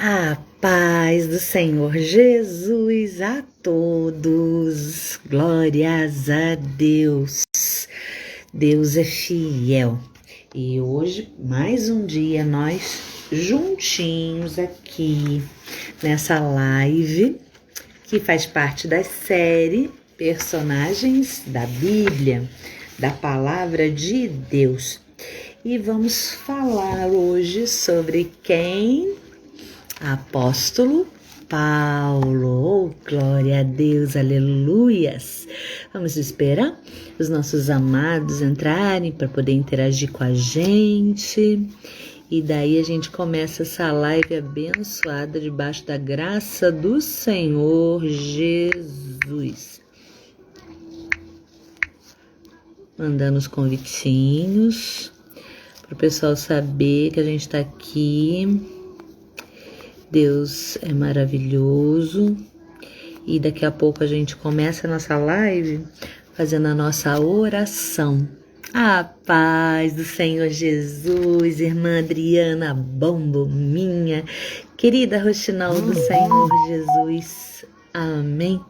A paz do Senhor Jesus a todos, glórias a Deus. Deus é fiel. E hoje, mais um dia, nós juntinhos aqui nessa live que faz parte da série Personagens da Bíblia, da Palavra de Deus. E vamos falar hoje sobre quem? Apóstolo Paulo. Oh, glória a Deus, aleluias. Vamos esperar os nossos amados entrarem para poder interagir com a gente. E daí a gente começa essa live abençoada debaixo da graça do Senhor Jesus. Mandando os convitinhos para o pessoal saber que a gente está aqui. Deus é maravilhoso. E daqui a pouco a gente começa a nossa live fazendo a nossa oração. A paz do Senhor Jesus, irmã Adriana Bombo, minha querida Roxinol do Senhor Jesus. Amém.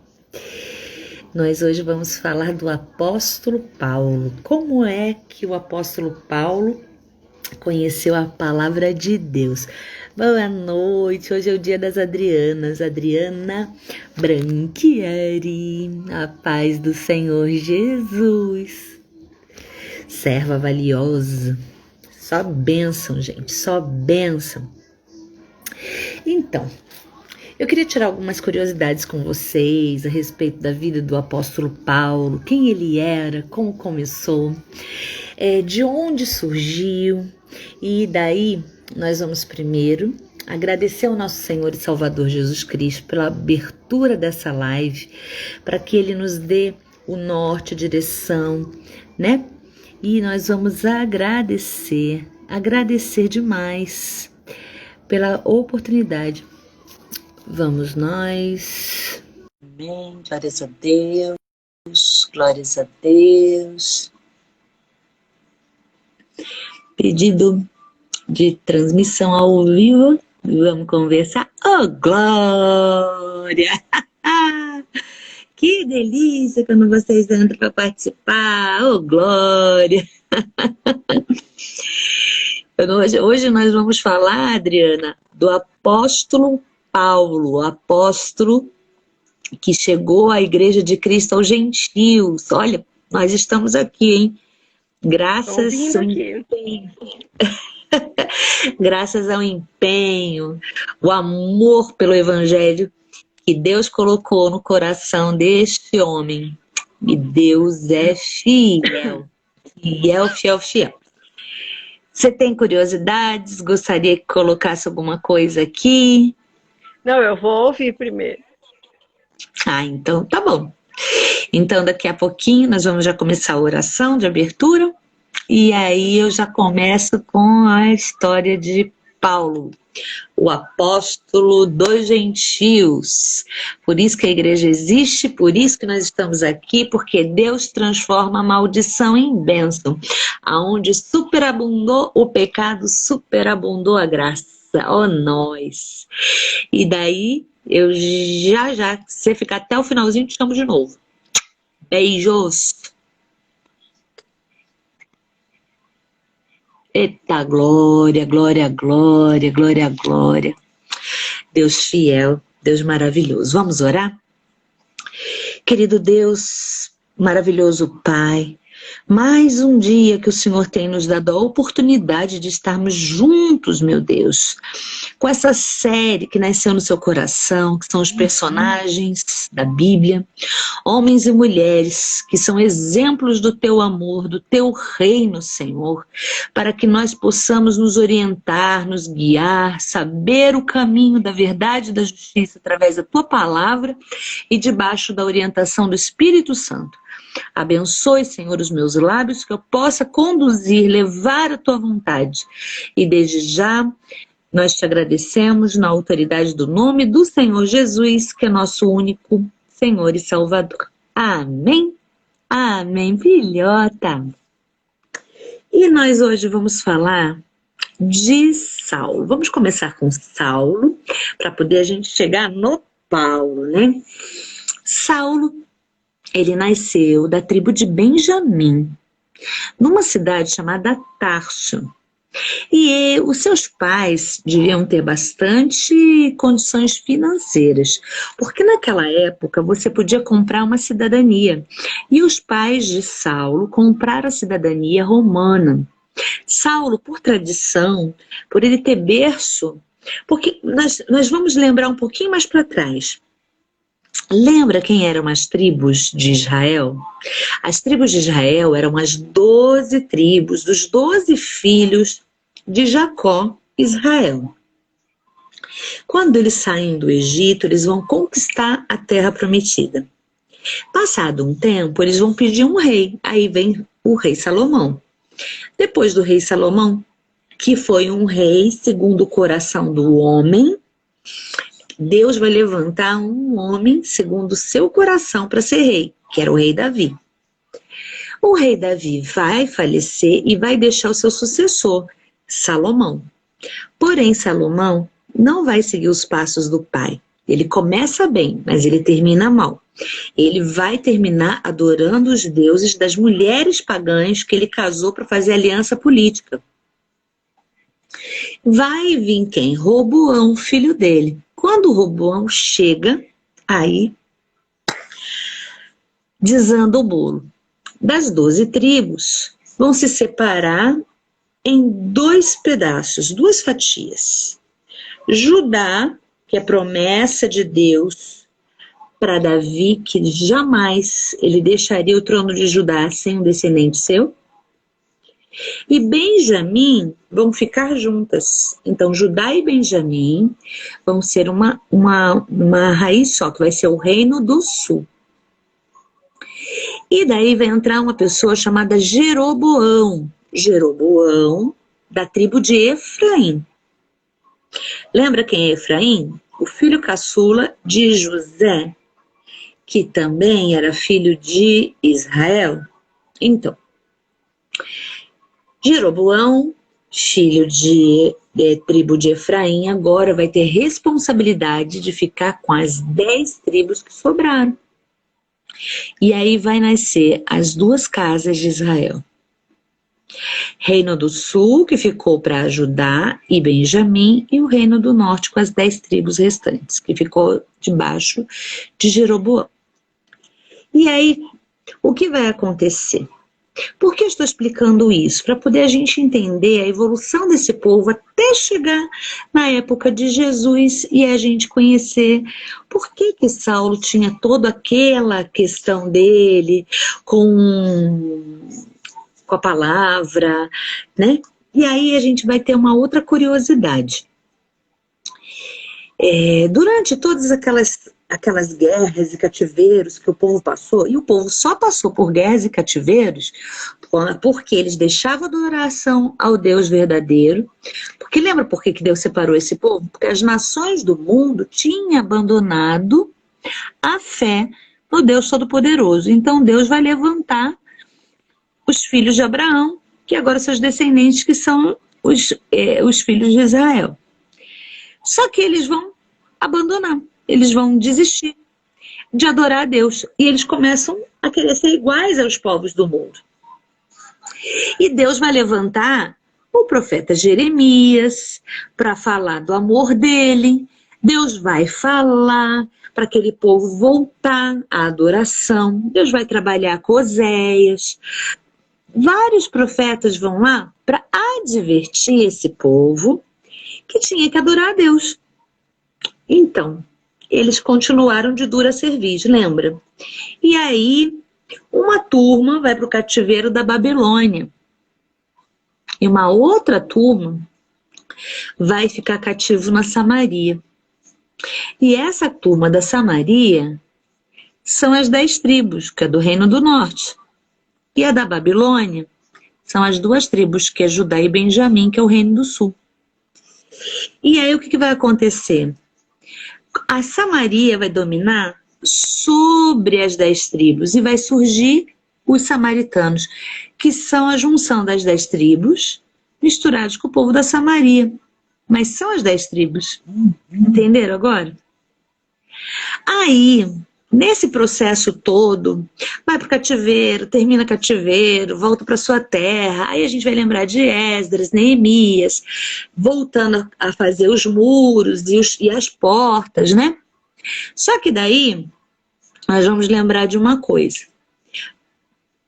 Nós hoje vamos falar do apóstolo Paulo. Como é que o apóstolo Paulo conheceu a palavra de Deus? Boa noite, hoje é o dia das Adrianas. Adriana Branchieri, a paz do Senhor Jesus. Serva valiosa, só bênção, gente, só bênção. Então, eu queria tirar algumas curiosidades com vocês a respeito da vida do apóstolo Paulo, quem ele era, como começou, de onde surgiu. E daí nós vamos primeiro agradecer ao nosso Senhor e Salvador Jesus Cristo pela abertura dessa live, para que Ele nos dê o norte, a direção, né? E nós vamos agradecer demais pela oportunidade. Vamos nós. Amém, glórias a Deus, glórias a Deus. Pedido de transmissão ao vivo, vamos conversar. Oh, glória! Que delícia quando vocês entram para participar. Oh, glória! Hoje nós vamos falar, Adriana, do apóstolo Paulo, o apóstolo que chegou à Igreja de Cristo aos gentios. Olha, nós estamos aqui, hein? Graças ao empenho, o amor pelo Evangelho que Deus colocou no coração deste homem. E Deus é fiel. Fiel. Você tem curiosidades? Gostaria que colocasse alguma coisa aqui? Não, eu vou ouvir primeiro. Então tá bom. Então daqui a pouquinho nós vamos já começar a oração de abertura. E aí eu já começo com a história de Paulo, o apóstolo dos gentios. Por isso que a igreja existe, por isso que nós estamos aqui, porque Deus transforma a maldição em bênção. Aonde superabundou o pecado, superabundou a graça. Ó nós! E daí, eu já, se você ficar até o finalzinho, te chamo de novo. Beijos! Eita, glória, glória, glória, glória, glória. Deus fiel, Deus maravilhoso. Vamos orar? Querido Deus, maravilhoso Pai, mais um dia que o Senhor tem nos dado a oportunidade de estarmos juntos, meu Deus, com essa série que nasceu no seu coração, que são os personagens da Bíblia, homens e mulheres que são exemplos do teu amor, do teu reino, Senhor, para que nós possamos nos orientar, nos guiar, saber o caminho da verdade e da justiça através da tua palavra e debaixo da orientação do Espírito Santo. Abençoe, Senhor, os meus lábios, que eu possa conduzir, levar a tua vontade. E desde já, nós te agradecemos na autoridade do nome do Senhor Jesus, que é nosso único Senhor e Salvador. Amém? Amém, filhota. E nós hoje vamos falar de Saulo. Vamos começar com Saulo, para poder a gente chegar no Paulo, né? Saulo, ele nasceu da tribo de Benjamim, numa cidade chamada Tarso. E os seus pais deviam ter bastante condições financeiras, porque naquela época você podia comprar uma cidadania. E os pais de Saulo compraram a cidadania romana. Saulo, por tradição, por ele ter berço, porque nós vamos lembrar um pouquinho mais para trás. Lembra quem eram as tribos de Israel? As tribos de Israel eram as 12 tribos dos 12 filhos de Jacó, Israel. Quando eles saem do Egito, eles vão conquistar a terra prometida. Passado um tempo, eles vão pedir um rei. Aí vem o rei Salomão. Depois do rei Salomão, que foi um rei segundo o coração do homem, Deus vai levantar um homem segundo o seu coração para ser rei, que era o rei Davi. O rei Davi vai falecer e vai deixar o seu sucessor, Salomão. Porém, Salomão não vai seguir os passos do pai. Ele começa bem, mas ele termina mal. Ele vai terminar adorando os deuses das mulheres pagãs que ele casou para fazer aliança política. Vai vir quem? Roboão, filho dele. Quando o Roboão chega, aí desanda o bolo. Das 12 tribos, vão se separar em 2 pedaços, 2 fatias. Judá, que é promessa de Deus para Davi, que jamais ele deixaria o trono de Judá sem um descendente seu. E Benjamim vão ficar juntas. Então, Judá e Benjamim vão ser uma raiz só, que vai ser o reino do sul. E daí vai entrar uma pessoa chamada Jeroboão. Jeroboão, da tribo de Efraim. Lembra quem é Efraim? O filho caçula de José, que também era filho de Israel. Então, Jeroboão, filho de tribo de Efraim, agora vai ter responsabilidade de ficar com as 10 tribos que sobraram. E aí vai nascer as 2 casas de Israel. Reino do Sul, que ficou para Judá e Benjamim, e o Reino do Norte com as 10 tribos restantes, que ficou debaixo de Jeroboão. E aí, o que vai acontecer? Por que eu estou explicando isso? Para poder a gente entender a evolução desse povo até chegar na época de Jesus e a gente conhecer por que Saulo tinha toda aquela questão dele com a palavra, né? E aí a gente vai ter uma outra curiosidade. Durante todas aquelas guerras e cativeiros que o povo passou, e o povo só passou por guerras e cativeiros porque eles deixavam a adoração ao Deus verdadeiro. Porque lembra por que Deus separou esse povo? Porque as nações do mundo tinham abandonado a fé no Deus Todo-Poderoso. Então Deus vai levantar os filhos de Abraão, que agora são os descendentes, que são os filhos de Israel. Só que eles vão abandonar, eles vão desistir de adorar a Deus. E eles começam a querer ser iguais aos povos do mundo. E Deus vai levantar o profeta Jeremias para falar do amor dele. Deus vai falar para aquele povo voltar à adoração. Deus vai trabalhar com Oséias. Vários profetas vão lá para advertir esse povo que tinha que adorar a Deus. Então, eles continuaram de dura cerviz, lembra? E aí, uma turma vai para o cativeiro da Babilônia. E uma outra turma vai ficar cativo na Samaria. E essa turma da Samaria são as 10 tribos, que é do Reino do Norte. E a da Babilônia são as 2 tribos, que é Judá e Benjamim, que é o Reino do Sul. E aí o que vai acontecer? A Samaria vai dominar sobre as 10 tribos e vai surgir os samaritanos, que são a junção das 10 tribos, misturados com o povo da Samaria. Mas são as 10 tribos. Entenderam agora? Aí, nesse processo todo, vai para o cativeiro, termina cativeiro, volta para sua terra. Aí a gente vai lembrar de Esdras, Neemias, voltando a fazer os muros e as portas, né? Só que daí, nós vamos lembrar de uma coisa.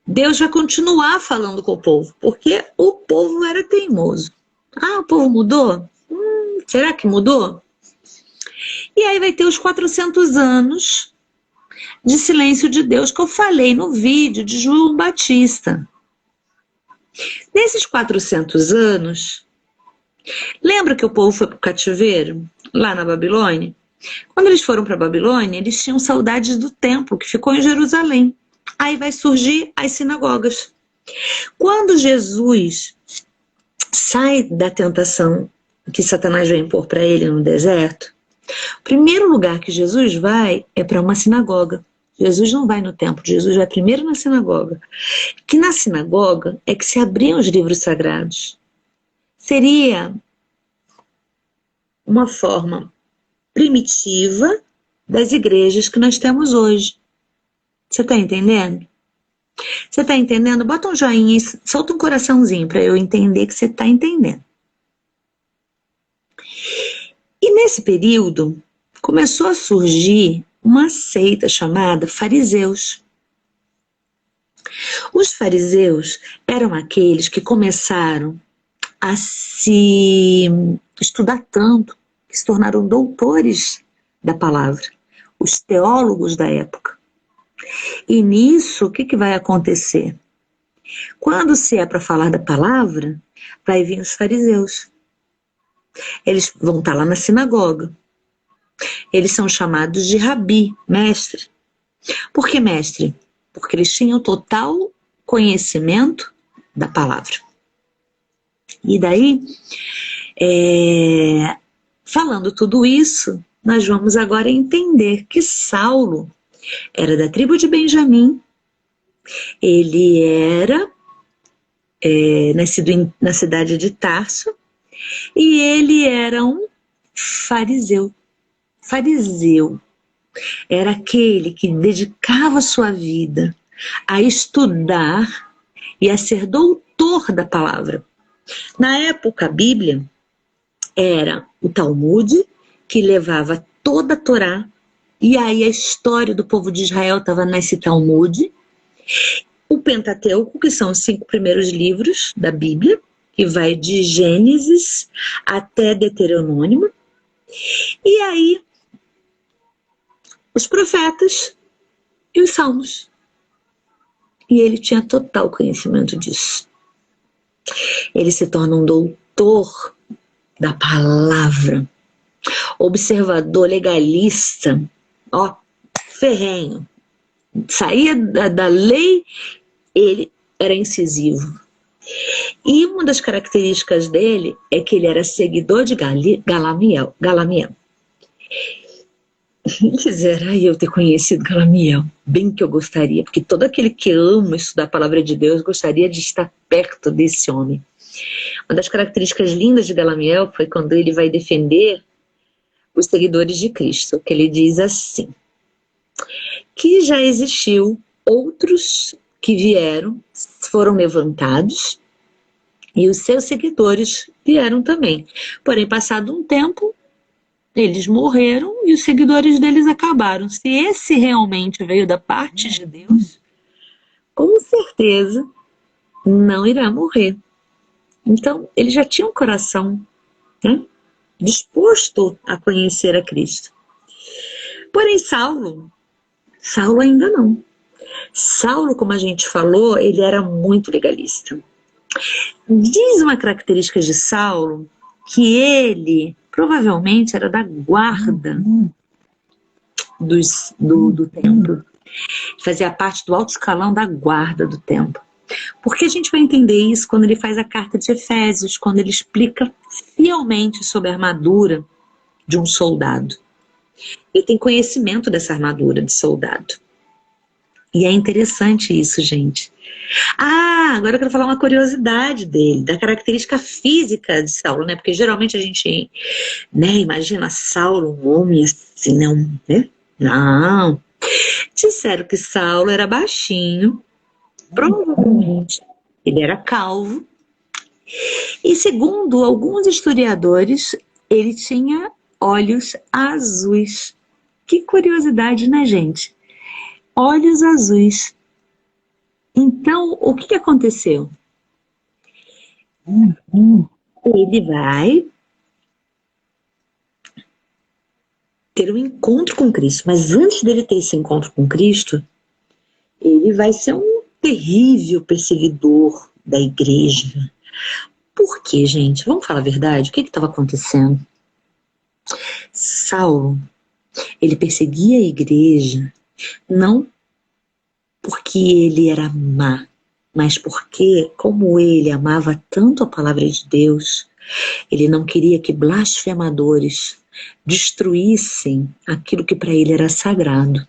Deus vai continuar falando com o povo, porque o povo era teimoso. Ah, o povo mudou? Será que mudou? E aí vai ter os 400 anos de silêncio de Deus que eu falei no vídeo de João Batista. Nesses 400 anos, lembra que o povo foi para o cativeiro, lá na Babilônia? Quando eles foram para a Babilônia, eles tinham saudades do templo, que ficou em Jerusalém. Aí vai surgir as sinagogas. Quando Jesus sai da tentação que Satanás vai impor para ele no deserto, o primeiro lugar que Jesus vai é para uma sinagoga. Jesus não vai no templo, Jesus vai primeiro na sinagoga. Que na sinagoga é que se abriam os livros sagrados. Seria uma forma primitiva das igrejas que nós temos hoje. Você está entendendo? Você está entendendo? Bota um joinha e solta um coraçãozinho para eu entender que você está entendendo. E nesse período começou a surgir uma seita chamada fariseus. Os fariseus eram aqueles que começaram a se estudar tanto, que se tornaram doutores da palavra, os teólogos da época. E nisso, o que vai acontecer? Quando se é para falar da palavra, vai vir os fariseus. Eles vão estar lá na sinagoga. Eles são chamados de rabi, mestre. Por que mestre? Porque eles tinham total conhecimento da palavra. E daí, falando tudo isso, nós vamos agora entender que Saulo era da tribo de Benjamim. Ele era nascido na cidade de Tarso e ele era um fariseu. Fariseu era aquele que dedicava sua vida a estudar e a ser doutor da palavra. Na época, a Bíblia era o Talmud, que levava toda a Torá, e aí a história do povo de Israel estava nesse Talmud. O Pentateuco, que são os 5 primeiros livros da Bíblia, que vai de Gênesis até Deuteronômio. E aí, os profetas e os salmos. E ele tinha total conhecimento disso. Ele se torna um doutor da palavra, observador, legalista, ferrenho. Saía da lei, ele era incisivo. E uma das características dele é que ele era seguidor de Galamiel. Quisera eu ter conhecido Galamiel, bem que eu gostaria, porque todo aquele que ama estudar a palavra de Deus gostaria de estar perto desse homem. Uma das características lindas de Galamiel foi quando ele vai defender os seguidores de Cristo, que ele diz assim, que já existiu outros que vieram, foram levantados, e os seus seguidores vieram também. Porém, passado um tempo, eles morreram e os seguidores deles acabaram. Se esse realmente veio da parte de Deus, com certeza não irá morrer. Então, ele já tinha um coração, né, disposto a conhecer a Cristo. Porém, Saulo ainda não. Saulo, como a gente falou, ele era muito legalista. Diz uma característica de Saulo que ele provavelmente era da guarda do templo. Fazia parte do alto escalão da guarda do templo. Porque a gente vai entender isso quando ele faz a carta de Efésios, quando ele explica fielmente sobre a armadura de um soldado. Ele tem conhecimento dessa armadura de soldado. E é interessante isso, gente. Ah, agora eu quero falar uma curiosidade dele, da característica física de Saulo, né? Porque geralmente a gente, né, imagina Saulo, um homem assim, não, né? Não. Disseram que Saulo era baixinho, provavelmente ele era calvo, e segundo alguns historiadores, ele tinha olhos azuis. Que curiosidade, né, gente? Olhos azuis. Então, o que aconteceu? Ele vai ter um encontro com Cristo, mas antes dele ter esse encontro com Cristo, ele vai ser um terrível perseguidor da igreja. Por quê, gente? Vamos falar a verdade? O que estava acontecendo? Saulo, ele perseguia a igreja não porque ele era má, mas porque, como ele amava tanto a palavra de Deus, ele não queria que blasfemadores destruíssem aquilo que para ele era sagrado.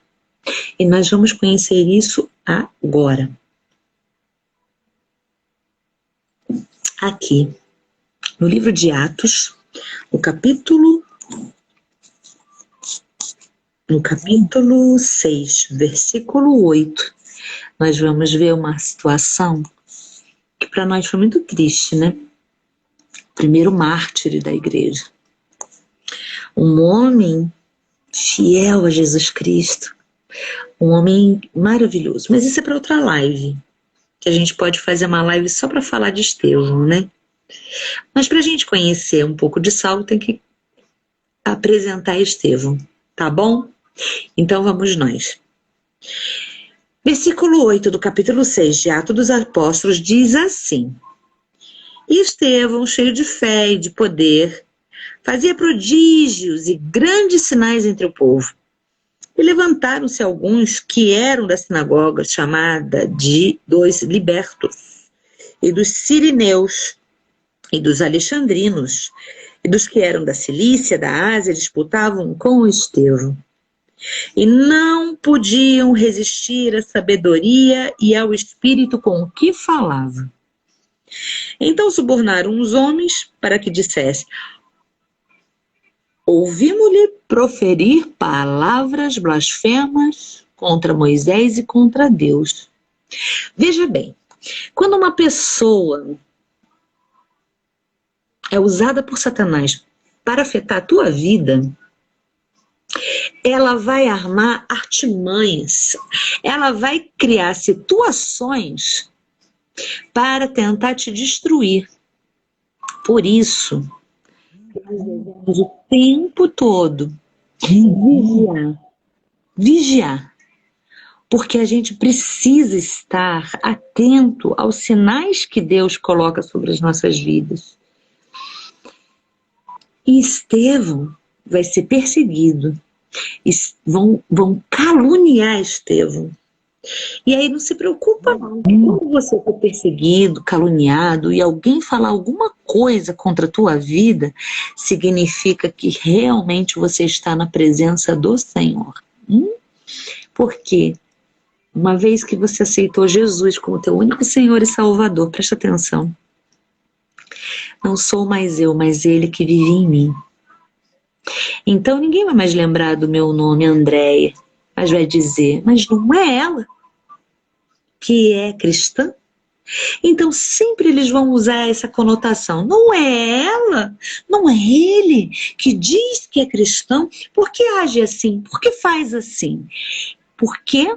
E nós vamos conhecer isso agora. Aqui, no livro de Atos, no capítulo 6, versículo 8, nós vamos ver uma situação que para nós foi muito triste, né? Primeiro mártir da igreja. Um homem fiel a Jesus Cristo. Um homem maravilhoso. Mas isso é para outra live. Que a gente pode fazer uma live só para falar de Estevão, né? Mas para a gente conhecer um pouco de Saulo, tem que apresentar Estevão, tá bom? Então vamos nós. Versículo 8 do capítulo 6 de Atos dos Apóstolos diz assim: E Estevão, cheio de fé e de poder, fazia prodígios e grandes sinais entre o povo. E levantaram-se alguns que eram da sinagoga chamada dos libertos, e dos sirineus, e dos alexandrinos, e dos que eram da Cilícia, da Ásia, disputavam com Estevão. E não podiam resistir à sabedoria e ao espírito com o que falava. Então subornaram os homens para que dissessem: Ouvimos-lhe proferir palavras blasfemas contra Moisés e contra Deus. Veja bem, quando uma pessoa é usada por Satanás para afetar a tua vida, ela vai armar artimanhas, ela vai criar situações para tentar te destruir. Por isso, nós devemos o tempo todo vigiar, porque a gente precisa estar atento aos sinais que Deus coloca sobre as nossas vidas. E Estevão vai ser perseguido, vão caluniar Estevão. E aí não se preocupa não, quando você for perseguido, caluniado e alguém falar alguma coisa contra a tua vida, significa que realmente você está na presença do Senhor. Por quê? Uma vez que você aceitou Jesus como teu único Senhor e Salvador, presta atenção. Não sou mais eu, mas Ele que vive em mim. Então ninguém vai mais lembrar do meu nome, Andréia, mas vai dizer, mas não é ela que é cristã? Então sempre eles vão usar essa conotação. Não é ela, não é ele que diz que é cristão. Por que age assim? Por que faz assim? Por quê?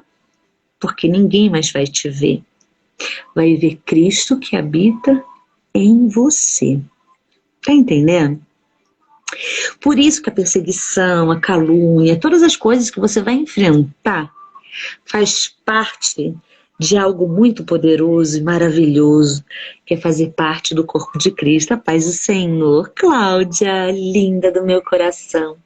Porque ninguém mais vai te ver. Vai ver Cristo que habita em você. Tá entendendo? Por isso que a perseguição, a calúnia, todas as coisas que você vai enfrentar faz parte de algo muito poderoso e maravilhoso, que é fazer parte do corpo de Cristo. A paz do Senhor. Cláudia, linda do meu coração.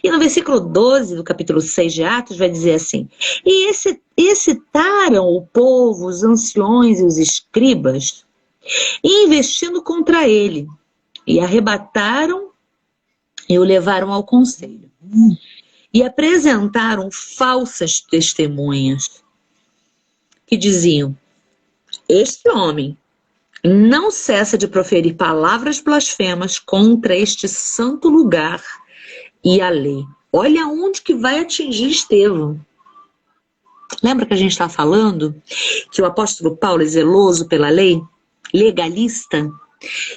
E no versículo 12 do capítulo 6 de Atos vai dizer assim: E excitaram o povo, os anciões e os escribas, investindo contra ele, e arrebataram e o levaram ao conselho. E apresentaram falsas testemunhas, que diziam: este homem não cessa de proferir palavras blasfemas contra este santo lugar e a lei. Olha onde que vai atingir Estevão. Lembra que a gente está falando que o apóstolo Paulo é zeloso pela lei? Legalista.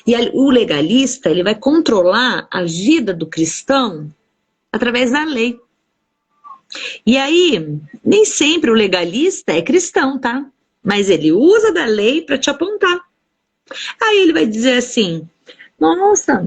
E o legalista, ele vai controlar a vida do cristão através da lei. E aí, nem sempre o legalista é cristão, tá? Mas ele usa da lei para te apontar. Aí ele vai dizer assim: nossa,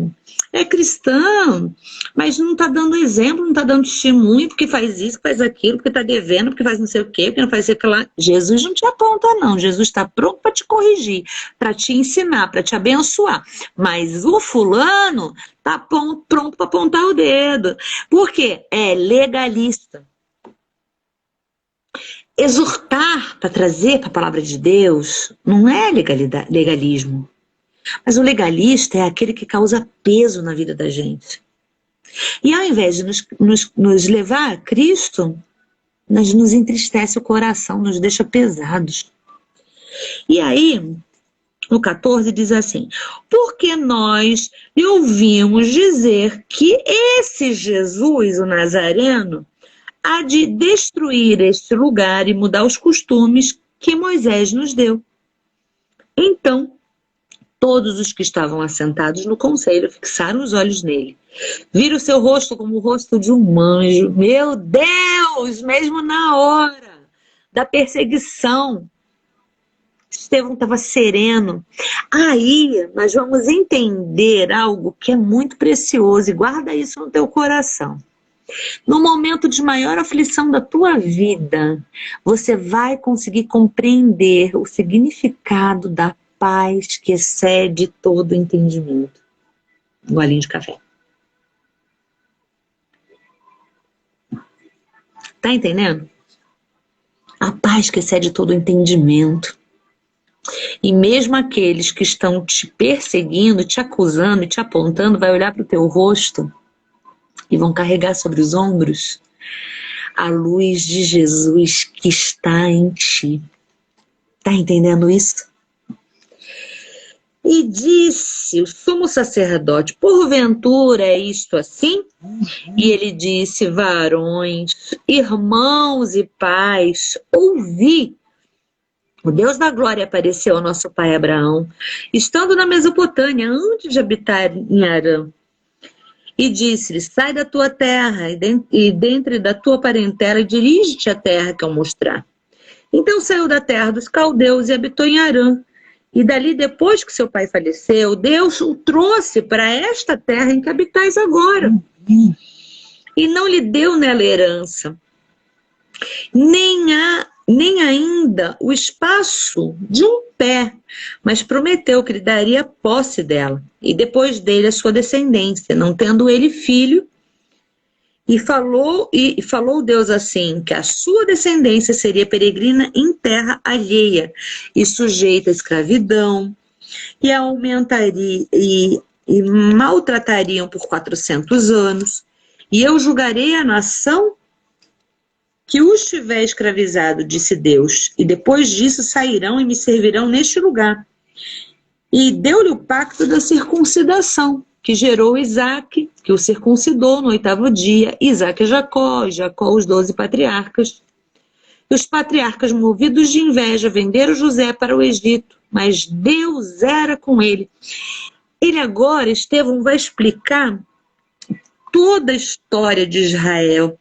é cristão, mas não está dando exemplo, não está dando testemunho, porque faz isso, faz aquilo, porque está devendo, porque faz não sei o quê, porque não faz aquilo lá. Jesus não te aponta, não. Jesus está pronto para te corrigir, para te ensinar, para te abençoar. Mas o fulano está pronto para apontar o dedo. Por quê? É legalista. Exortar para trazer para a palavra de Deus não é legalismo. Mas o legalista é aquele que causa peso na vida da gente. E ao invés de nos levar a Cristo, nos entristece o coração, nos deixa pesados. E aí, o 14 diz assim: porque nós lhe ouvimos dizer que esse Jesus, o Nazareno, há de destruir este lugar e mudar os costumes que Moisés nos deu. Então, todos os que estavam assentados no conselho fixaram os olhos nele. Viram o seu rosto como o rosto de um anjo. Meu Deus! Mesmo na hora da perseguição, Estevão estava sereno. Aí nós vamos entender algo que é muito precioso, e guarda isso no teu coração. No momento de maior aflição da tua vida, você vai conseguir compreender o significado da paz que excede todo entendimento. Um golinho de café. Tá entendendo? A paz que excede todo entendimento. E mesmo aqueles que estão te perseguindo, te acusando e te apontando, vai olhar para o teu rosto e vão carregar sobre os ombros a luz de Jesus que está em ti. Tá entendendo isso? E disse o sumo sacerdote: porventura é isto assim? E ele disse: varões, irmãos e pais, ouvi. O Deus da glória apareceu ao nosso pai Abraão, estando na Mesopotâmia, antes de habitar em Harã. E disse-lhe: sai da tua terra e dentre da tua parentela e dirige-te à terra que eu mostrar. Então saiu da terra dos caldeus e habitou em Harã. E dali, depois que seu pai faleceu, Deus o trouxe para esta terra em que habitais agora. E não lhe deu nela herança, nem ainda o espaço de um pé, mas prometeu que lhe daria posse dela, e depois dele a sua descendência, não tendo ele filho. E falou Deus assim, que a sua descendência seria peregrina em terra alheia e sujeita à escravidão, e aumentaria e maltratariam por 400 anos, e eu julgarei a nação que os tiver escravizado, disse Deus, e depois disso sairão e me servirão neste lugar. E deu-lhe o pacto da circuncidação, que gerou Isaque, que o circuncidou no 8º dia, Isaque a Jacó, e Jacó os 12 patriarcas. E os patriarcas, movidos de inveja, venderam José para o Egito, mas Deus era com ele. Ele agora, Estevão, vai explicar toda a história de Israel,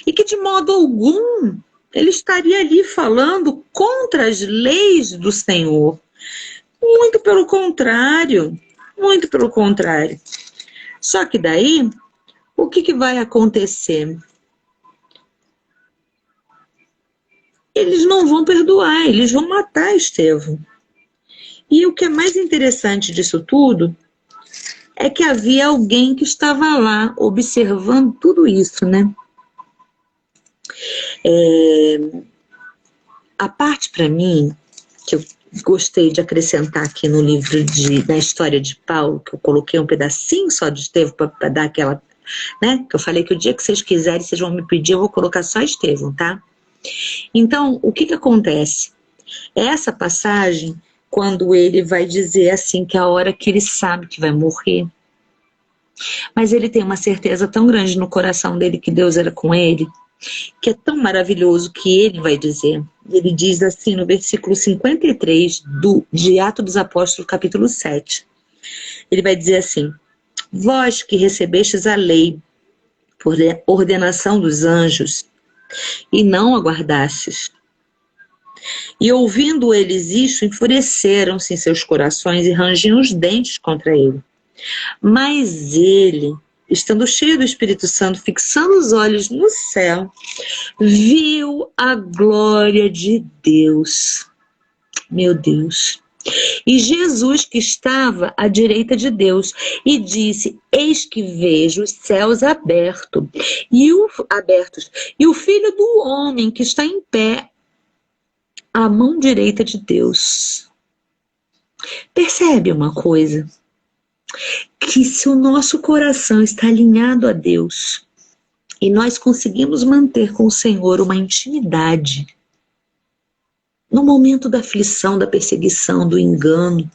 e que de modo algum ele estaria ali falando contra as leis do Senhor. Muito pelo contrário, muito pelo contrário. Só que daí, o que vai acontecer? Eles não vão perdoar, eles vão matar Estevão. E o que é mais interessante disso tudo é que havia alguém que estava lá observando tudo isso, né? A parte para mim que eu gostei de acrescentar aqui no livro da história de Paulo, que eu coloquei um pedacinho só de Estevão para dar aquela, né? Que eu falei que o dia que vocês quiserem, vocês vão me pedir, eu vou colocar só Estevão, tá? Então, o que acontece? Essa passagem, quando ele vai dizer assim, que é a hora que ele sabe que vai morrer, mas ele tem uma certeza tão grande no coração dele que Deus era com ele, que é tão maravilhoso que ele vai dizer. Ele diz assim no versículo 53 de Atos dos Apóstolos, capítulo 7. Ele vai dizer assim: vós que recebestes a lei por ordenação dos anjos e não aguardastes, e ouvindo eles isto, enfureceram-se em seus corações e rangiam os dentes contra ele. Mas ele, estando cheio do Espírito Santo, fixando os olhos no céu, viu a glória de Deus. Meu Deus. E Jesus que estava à direita de Deus, e disse: eis que vejo os céus abertos, e o Filho do Homem que está em pé à mão direita de Deus. Percebe uma coisa? Que se o nosso coração está alinhado a Deus e nós conseguimos manter com o Senhor uma intimidade, no momento da aflição, da perseguição, do engano,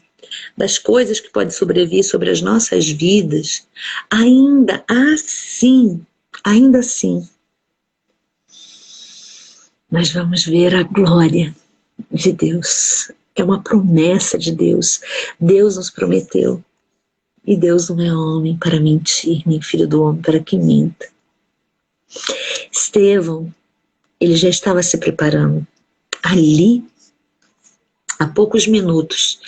das coisas que podem sobrevir sobre as nossas vidas, ainda assim, nós vamos ver a glória de Deus. É uma promessa de Deus. Deus nos prometeu. E Deus não é homem para mentir, nem filho do homem para que minta. Estevão, ele já estava se preparando. Ali, há poucos minutos,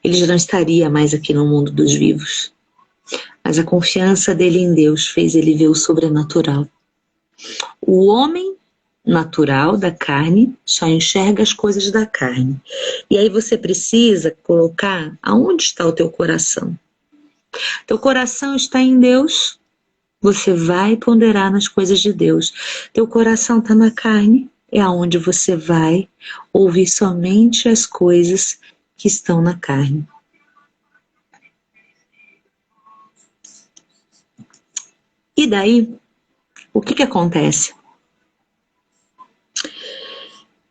ele já não estaria mais aqui no mundo dos vivos. Mas a confiança dele em Deus fez ele ver o sobrenatural. O homem natural da carne só enxerga as coisas da carne. E aí você precisa colocar aonde está o teu coração. Teu coração está em Deus, você vai ponderar nas coisas de Deus. Teu coração está na carne, é aonde você vai ouvir somente as coisas que estão na carne. E daí, o que acontece?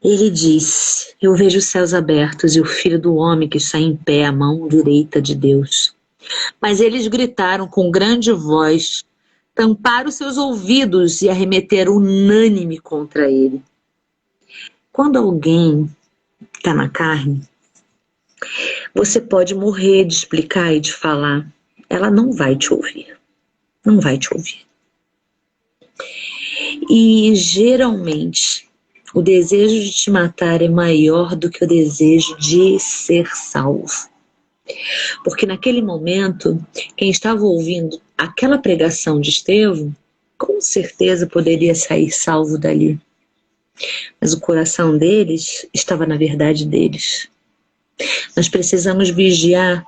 Ele diz: eu vejo os céus abertos e o Filho do Homem que está em pé à mão direita de Deus. Mas eles gritaram com grande voz, tamparam seus ouvidos e arremeteram unânime contra ele. Quando alguém está na carne, você pode morrer de explicar e de falar. Ela não vai te ouvir. Não vai te ouvir. E geralmente o desejo de te matar é maior do que o desejo de ser salvo. Porque naquele momento, quem estava ouvindo aquela pregação de Estevão, com certeza poderia sair salvo dali. Mas o coração deles estava na verdade deles. Nós precisamos vigiar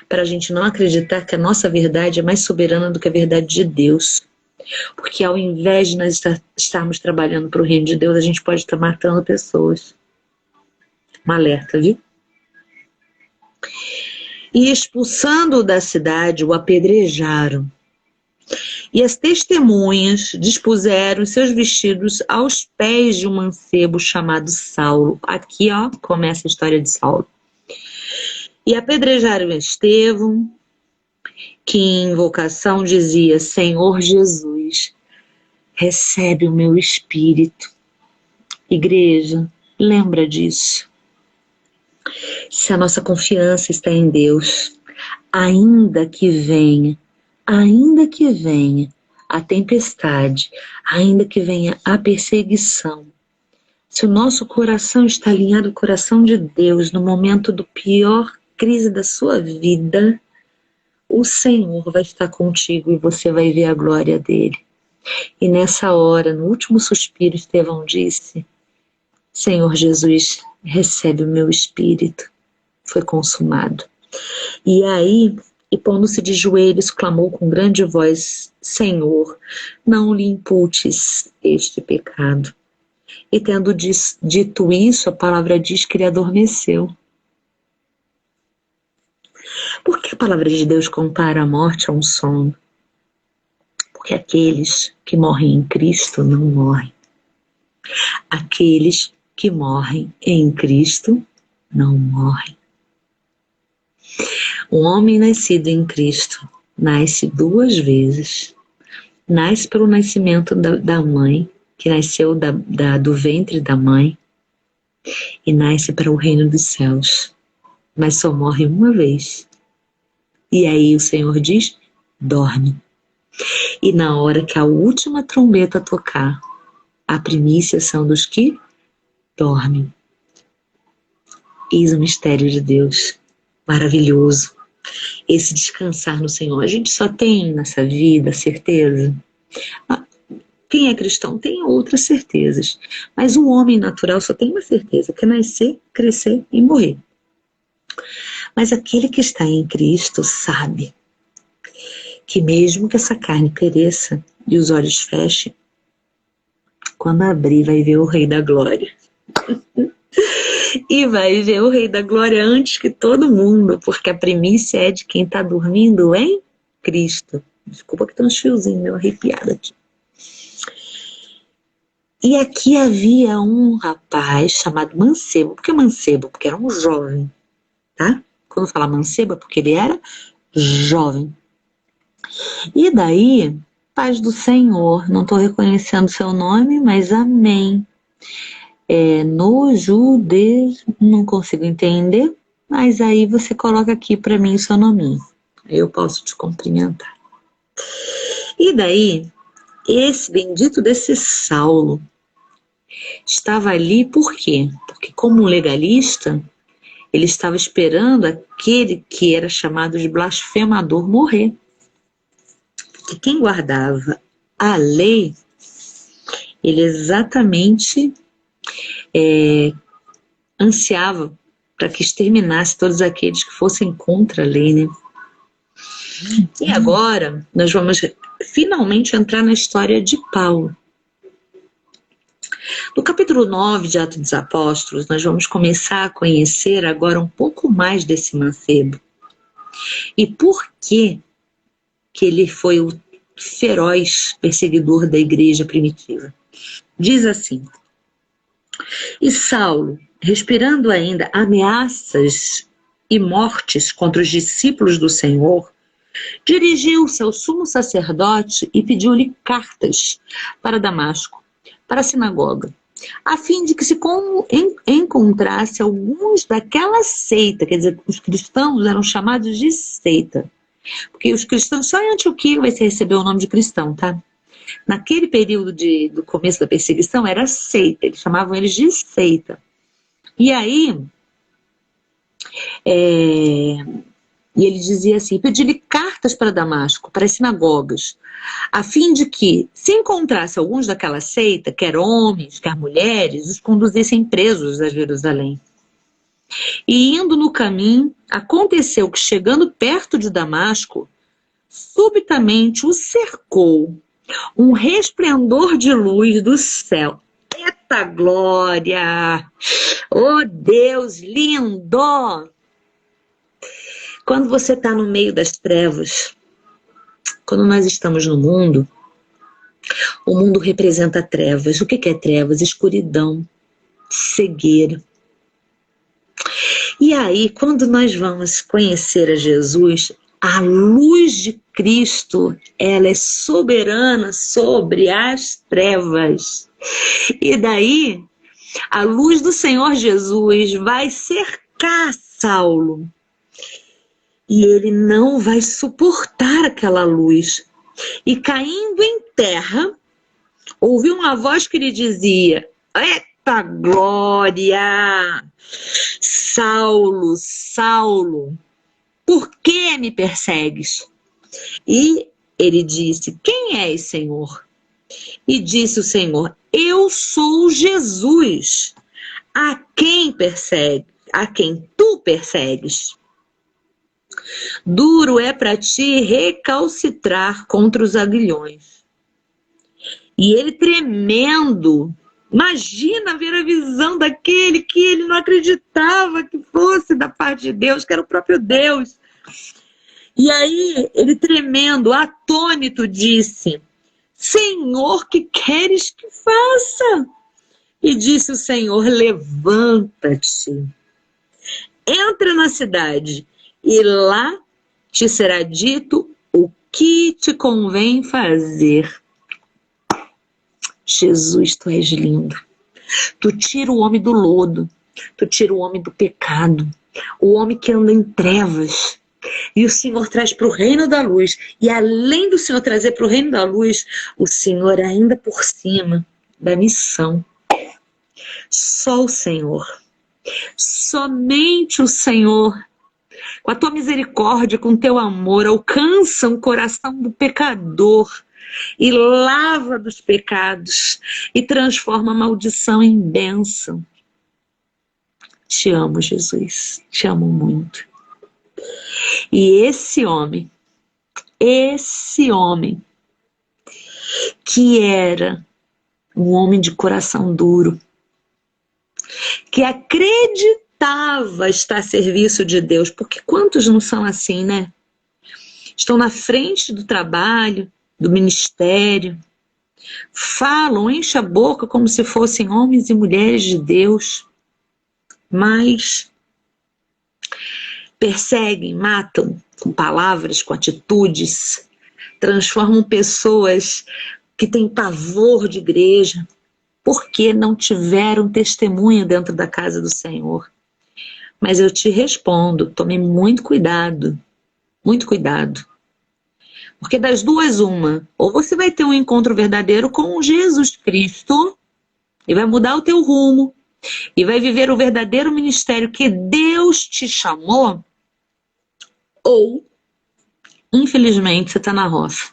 para a gente não acreditar que a nossa verdade é mais soberana do que a verdade de Deus. Porque ao invés de nós estarmos trabalhando para o reino de Deus, a gente pode estar matando pessoas. Um alerta, viu? E expulsando-o da cidade, o apedrejaram. E as testemunhas dispuseram seus vestidos aos pés de um mancebo chamado Saulo. Aqui, começa a história de Saulo. E apedrejaram Estevão, que em invocação dizia: Senhor Jesus, recebe o meu espírito. Igreja, lembra disso. Se a nossa confiança está em Deus, ainda que venha a tempestade, ainda que venha a perseguição, se o nosso coração está alinhado ao coração de Deus no momento do pior crise da sua vida, o Senhor vai estar contigo e você vai ver a glória dele. E nessa hora, no último suspiro, Estevão disse: Senhor Jesus, recebe o meu espírito. Foi consumado. E aí, e pondo-se de joelhos, clamou com grande voz: Senhor, não lhe imputes este pecado. E tendo dito isso, a palavra diz que ele adormeceu. Por que a palavra de Deus compara a morte a um sono? Porque aqueles que morrem em Cristo não morrem. Aqueles que morrem em Cristo não morrem. Um homem nascido em Cristo nasce duas vezes. Nasce pelo nascimento da mãe, que nasceu do ventre da mãe, e nasce para o reino dos céus. Mas só morre uma vez. E aí o Senhor diz, dorme. E na hora que a última trombeta tocar, a primícia são dos que dormem. Eis o mistério de Deus, maravilhoso. Esse descansar no Senhor. A gente só tem nessa vida certeza. Quem é cristão tem outras certezas. Mas o homem natural só tem uma certeza, que é nascer, crescer e morrer. Mas aquele que está em Cristo sabe que mesmo que essa carne pereça e os olhos fechem, quando abrir vai ver o Rei da Glória. E vai ver o Rei da Glória antes que todo mundo, porque a primícia é de quem está dormindo em Cristo. Desculpa que tem uns fiozinhos meio arrepiados aqui. E aqui havia um rapaz chamado Mancebo. Por que Mancebo? Porque era um jovem, tá? Quando fala Mancebo é porque ele era jovem. E daí, paz do Senhor, não estou reconhecendo seu nome, mas amém. No judeu, não consigo entender, mas aí você coloca aqui para mim o seu nominho. Eu posso te cumprimentar. E daí, esse bendito desse Saulo estava ali por quê? Porque como legalista, ele estava esperando aquele que era chamado de blasfemador morrer. Porque quem guardava a lei, ele exatamente ansiava para que exterminasse todos aqueles que fossem contra a lei, né? E agora nós vamos finalmente entrar na história de Paulo. No capítulo 9 de Atos dos Apóstolos, nós vamos começar a conhecer agora um pouco mais desse mancebo. E por que ele foi o feroz perseguidor da igreja primitiva. Diz assim: e Saulo, respirando ainda ameaças e mortes contra os discípulos do Senhor, dirigiu-se ao sumo sacerdote e pediu-lhe cartas para Damasco, para a sinagoga, a fim de que se encontrasse alguns daquela seita, quer dizer, os cristãos eram chamados de seita, porque os cristãos, só em Antioquia vai se receber o nome de cristão, tá? Naquele período do começo da perseguição era seita, eles chamavam eles de seita. E aí, e ele dizia assim, pedi-lhe cartas para Damasco, para as sinagogas, a fim de que, se encontrasse alguns daquela seita, quer homens, quer mulheres, os conduzissem presos a Jerusalém. E indo no caminho, aconteceu que, chegando perto de Damasco, subitamente o cercou um resplendor de luz do céu. Eita glória! Oh Deus lindo! Quando você está no meio das trevas, quando nós estamos no mundo, o mundo representa trevas. O que é trevas? Escuridão, cegueira. E aí, quando nós vamos conhecer a Jesus, a luz de Cristo, ela é soberana sobre as trevas. E daí, a luz do Senhor Jesus vai cercar Saulo. E ele não vai suportar aquela luz. E caindo em terra, ouviu uma voz que lhe dizia: eita glória! Saulo, Saulo, por que me persegues? E ele disse: quem és, Senhor? E disse o Senhor: eu sou Jesus, a quem tu persegues. Duro é para ti recalcitrar contra os aguilhões. E ele tremendo, imagina ver a visão daquele que ele não acreditava que fosse da parte de Deus, que era o próprio Deus. E aí ele tremendo, atônito, disse: Senhor, que queres que faça? E disse o Senhor: levanta-te, entra na cidade, e lá te será dito o que te convém fazer. Jesus, tu és lindo. Tu tira o homem do lodo, tu tira o homem do pecado, o homem que anda em trevas. E o Senhor traz para o reino da luz. E além do Senhor trazer para o reino da luz, o Senhor ainda por cima da missão. Só o Senhor, somente o Senhor, com a tua misericórdia, com o teu amor, alcança o coração do pecador e lava dos pecados e transforma a maldição em bênção. Te amo, Jesus, te amo muito. E esse homem que era um homem de coração duro, que acreditava estar a serviço de Deus, porque quantos não são assim, né? Estão na frente do trabalho, do ministério, falam, enchem a boca como se fossem homens e mulheres de Deus, mas perseguem, matam com palavras, com atitudes, transformam pessoas que têm pavor de igreja, porque não tiveram testemunho dentro da casa do Senhor. Mas eu te respondo, tome muito cuidado, porque das duas uma, ou você vai ter um encontro verdadeiro com Jesus Cristo, e vai mudar o teu rumo, e vai viver o verdadeiro ministério que Deus te chamou, ou, infelizmente, você está na roça.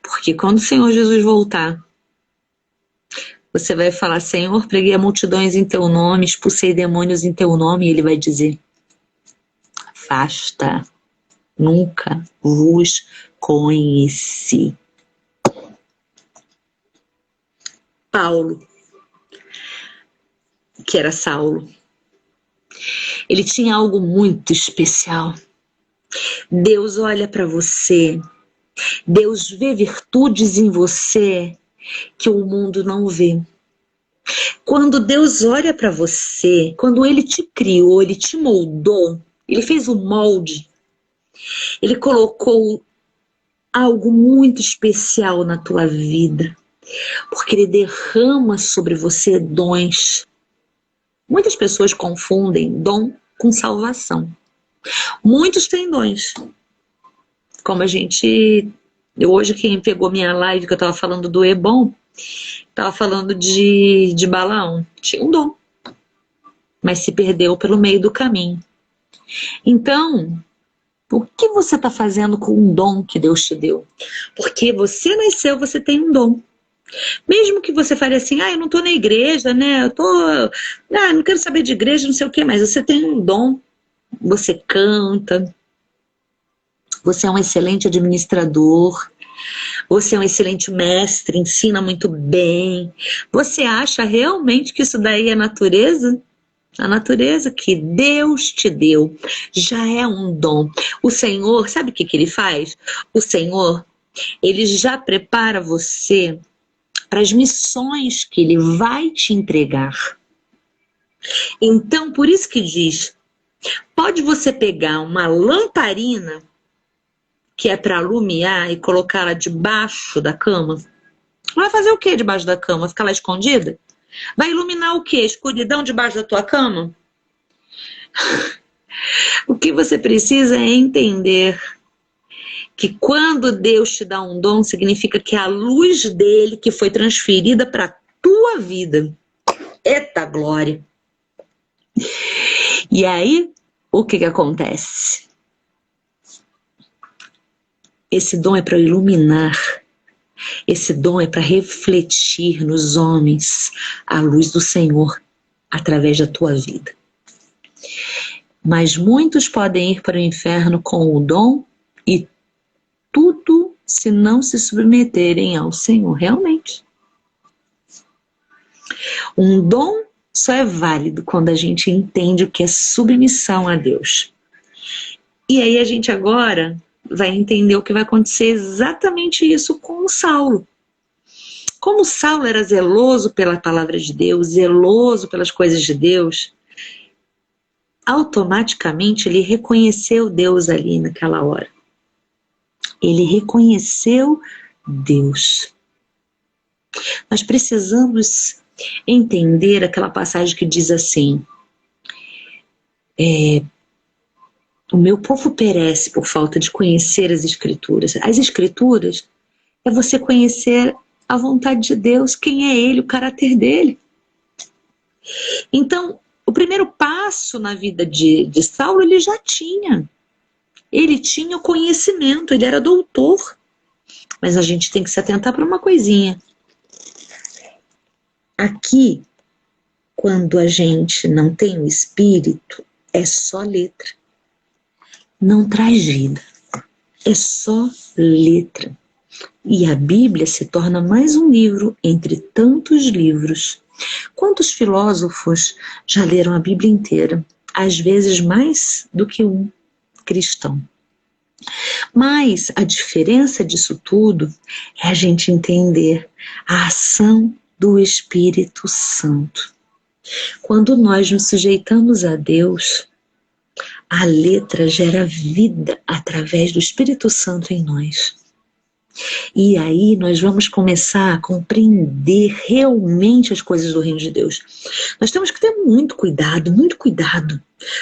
Porque quando o Senhor Jesus voltar, você vai falar: Senhor, preguei a multidões em teu nome, expulsei demônios em teu nome, e ele vai dizer: afasta, nunca vos conheci. Paulo, que era Saulo, ele tinha algo muito especial. Deus olha para você, Deus vê virtudes em você que o mundo não vê. Quando Deus olha para você, quando Ele te criou, Ele te moldou, Ele fez o molde, Ele colocou algo muito especial na tua vida, porque Ele derrama sobre você dons. Muitas pessoas confundem dom com salvação. Muitos têm dons. Como a gente... Hoje quem pegou minha live que eu estava falando do Ebom, estava falando de Balaão. Tinha um dom, mas se perdeu pelo meio do caminho. Então, o que você está fazendo com um dom que Deus te deu? Porque você nasceu, você tem um dom. Mesmo que você fale assim: eu não estou na igreja, né? Não quero saber de igreja, não sei o quê, mas você tem um dom. Você canta, você é um excelente administrador, você é um excelente mestre, ensina muito bem. Você acha realmente que isso daí é natureza? A natureza que Deus te deu já é um dom. O Senhor, sabe o que Ele faz? O Senhor, Ele já prepara você para as missões que Ele vai te entregar. Então, por isso que diz: pode você pegar uma lamparina que é para alumiar e colocá-la debaixo da cama? Vai fazer o que debaixo da cama? Ficar lá escondida? Vai iluminar o quê? Escuridão debaixo da tua cama? O que você precisa é entender que quando Deus te dá um dom, significa que a luz dele que foi transferida para a tua vida. Eita glória! E aí, o que acontece? Esse dom é para iluminar. Esse dom é para refletir nos homens a luz do Senhor através da tua vida. Mas muitos podem ir para o inferno com o dom e tudo se não se submeterem ao Senhor, realmente. Um dom só é válido quando a gente entende o que é submissão a Deus. E aí a gente agora vai entender o que vai acontecer exatamente isso com o Saulo. Como Saulo era zeloso pela palavra de Deus, zeloso pelas coisas de Deus, automaticamente ele reconheceu Deus ali naquela hora. Ele reconheceu Deus. Nós precisamos entender aquela passagem que diz assim: o meu povo perece por falta de conhecer as Escrituras. As Escrituras é você conhecer a vontade de Deus, quem é Ele, o caráter dele. Então, o primeiro passo na vida de Saulo, ele já tinha. Ele tinha o conhecimento, ele era doutor. Mas a gente tem que se atentar para uma coisinha. Aqui, quando a gente não tem o Espírito, é só letra. Não traz vida. É só letra. E a Bíblia se torna mais um livro entre tantos livros. Quantos filósofos já leram a Bíblia inteira? Às vezes mais do que um cristão. Mas a diferença disso tudo é a gente entender a ação do Espírito Santo. Quando nós nos sujeitamos a Deus, a letra gera vida através do Espírito Santo em nós. E aí nós vamos começar a compreender realmente as coisas do reino de Deus. Nós temos que ter muito cuidado,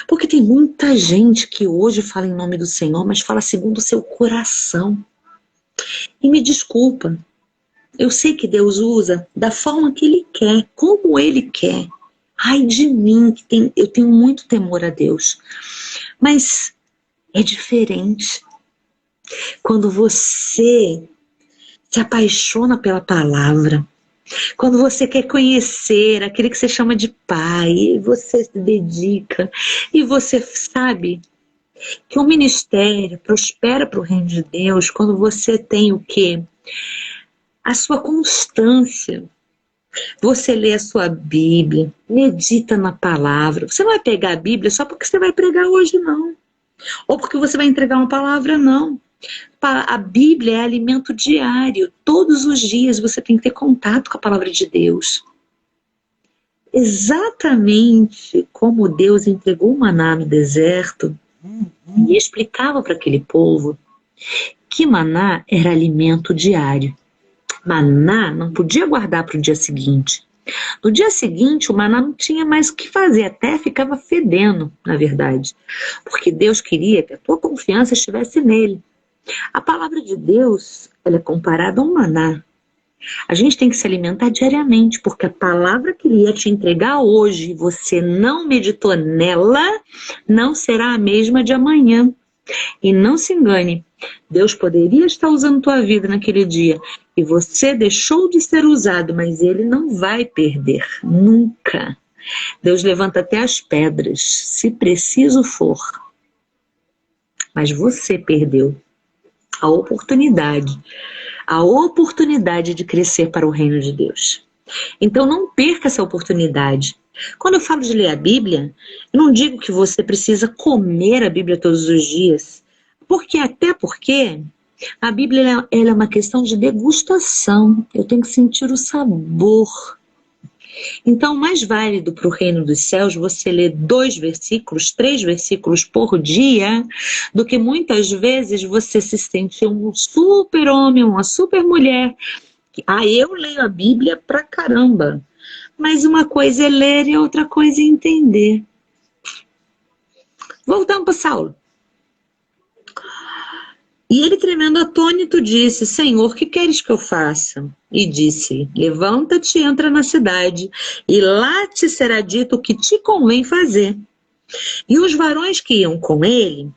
porque tem muita gente que hoje fala em nome do Senhor, mas fala segundo o seu coração. E me desculpa, eu sei que Deus usa da forma que Ele quer, como Ele quer. Ai de mim, eu tenho muito temor a Deus. Mas é diferente. Quando você se apaixona pela palavra, quando você quer conhecer aquele que você chama de pai, e você se dedica, e você sabe que o ministério prospera para o reino de Deus quando você tem o quê? A sua constância. Você lê a sua Bíblia, medita na palavra. Você não vai pegar a Bíblia só porque você vai pregar hoje, não. Ou porque você vai entregar uma palavra, não. A Bíblia é alimento diário. Todos os dias você tem que ter contato com a palavra de Deus. Exatamente como Deus entregou o maná no deserto e explicava para aquele povo que maná era alimento diário. Maná não podia guardar para o dia seguinte. No dia seguinte, o maná não tinha mais o que fazer, até ficava fedendo, na verdade. Porque Deus queria que a tua confiança estivesse nele. A palavra de Deus, ela é comparada a um maná. A gente tem que se alimentar diariamente, porque a palavra que ele ia te entregar hoje, e você não meditou nela, não será a mesma de amanhã. E não se engane, Deus poderia estar usando tua vida naquele dia e você deixou de ser usado, mas ele não vai perder, nunca. Deus levanta até as pedras, se preciso for. Mas você perdeu a oportunidade de crescer para o reino de Deus. Então não perca essa oportunidade. Quando eu falo de ler a Bíblia, eu não digo que você precisa comer a Bíblia todos os dias, porque a Bíblia ela é uma questão de degustação. Eu tenho que sentir o sabor. Então, mais válido para o reino dos céus você ler 2 versículos, 3 versículos por dia, do que muitas vezes você se sente um super homem, uma super mulher. Eu leio a Bíblia pra caramba. Mas uma coisa é ler e outra coisa é entender. Voltando para Saulo. E ele, tremendo atônito, disse: Senhor, que queres que eu faça? E disse: levanta-te e entra na cidade, e lá te será dito o que te convém fazer. E os varões que iam com ele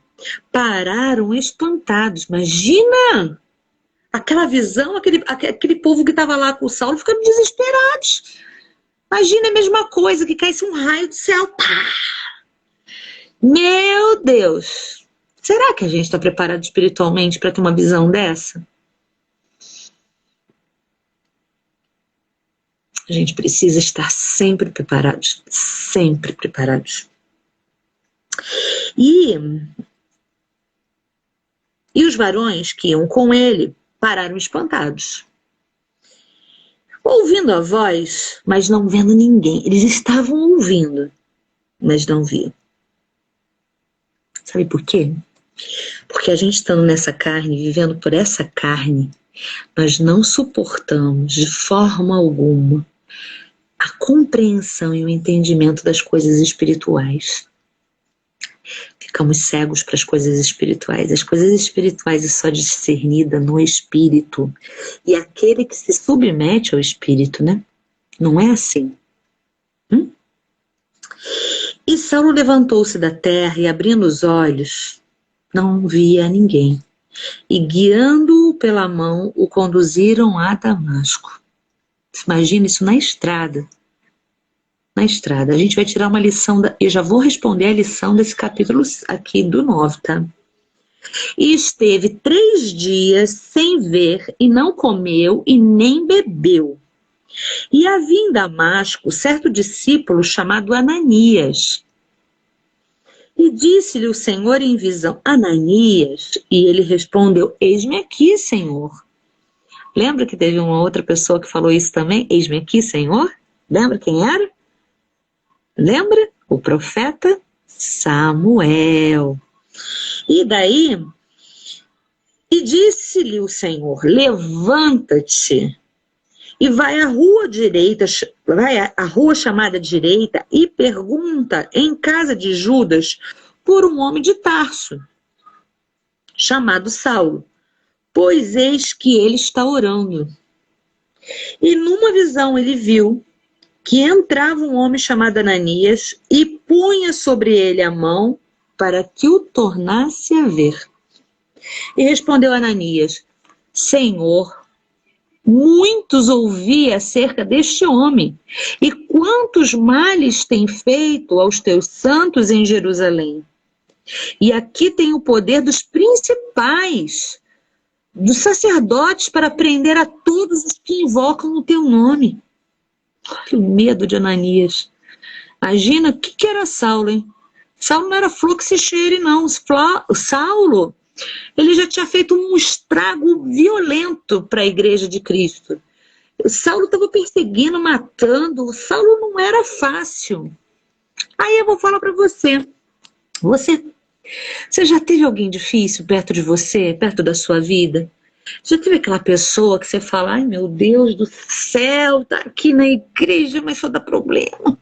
pararam espantados. Imagina aquela visão, aquele povo que estava lá com o Saulo ficando desesperados. Imagina a mesma coisa, que caísse um raio do céu. Pá! Meu Deus! Será que a gente está preparado espiritualmente para ter uma visão dessa? A gente precisa estar sempre preparados. Sempre preparados. E os varões que iam com ele pararam espantados. ouvindo a voz, mas não vendo ninguém. Eles estavam ouvindo, mas não viam. Sabe por quê? Porque a gente estando nessa carne, vivendo por essa carne, nós não suportamos de forma alguma a compreensão e o entendimento das coisas espirituais. Ficamos cegos para as coisas espirituais. As coisas espirituais é só discernida no espírito. E aquele que se submete ao espírito, né? Não é assim. E Saulo levantou-se da terra e, abrindo os olhos, não via ninguém. E, guiando-o pela mão, o conduziram a Damasco. Imagina isso na estrada. Na estrada. A gente vai tirar uma lição, eu já vou responder a lição desse capítulo aqui do 9, tá? E esteve 3 dias sem ver, e não comeu, e nem bebeu. E havia em Damasco certo discípulo chamado Ananias. E disse-lhe o Senhor em visão, Ananias, e ele respondeu, eis-me aqui, Senhor. Lembra que teve uma outra pessoa que falou isso também? Eis-me aqui, Senhor? Lembra quem era? Lembra? O profeta Samuel. E daí, e disse-lhe o Senhor, levanta-te e vai à rua direita, vai à rua chamada direita e pergunta em casa de Judas por um homem de Tarso, chamado Saulo, pois eis que ele está orando. E numa visão ele viu que entrava um homem chamado Ananias e punha sobre ele a mão para que o tornasse a ver. E respondeu Ananias, Senhor, muitos ouvi acerca deste homem, e quantos males tem feito aos teus santos em Jerusalém. E aqui tem o poder dos principais, dos sacerdotes, para prender a todos os que invocam o teu nome. Olha o medo de Ananias. Imagina o que era Saulo, hein? Saulo não era flor que se cheire, não. Saulo, ele já tinha feito um estrago violento para a igreja de Cristo. Saulo estava perseguindo, matando. Saulo não era fácil. Aí eu vou falar para você. Você já teve alguém difícil perto de você, perto da sua vida? Já teve aquela pessoa que você fala, ai meu Deus do céu, tá aqui na igreja, mas só dá problema.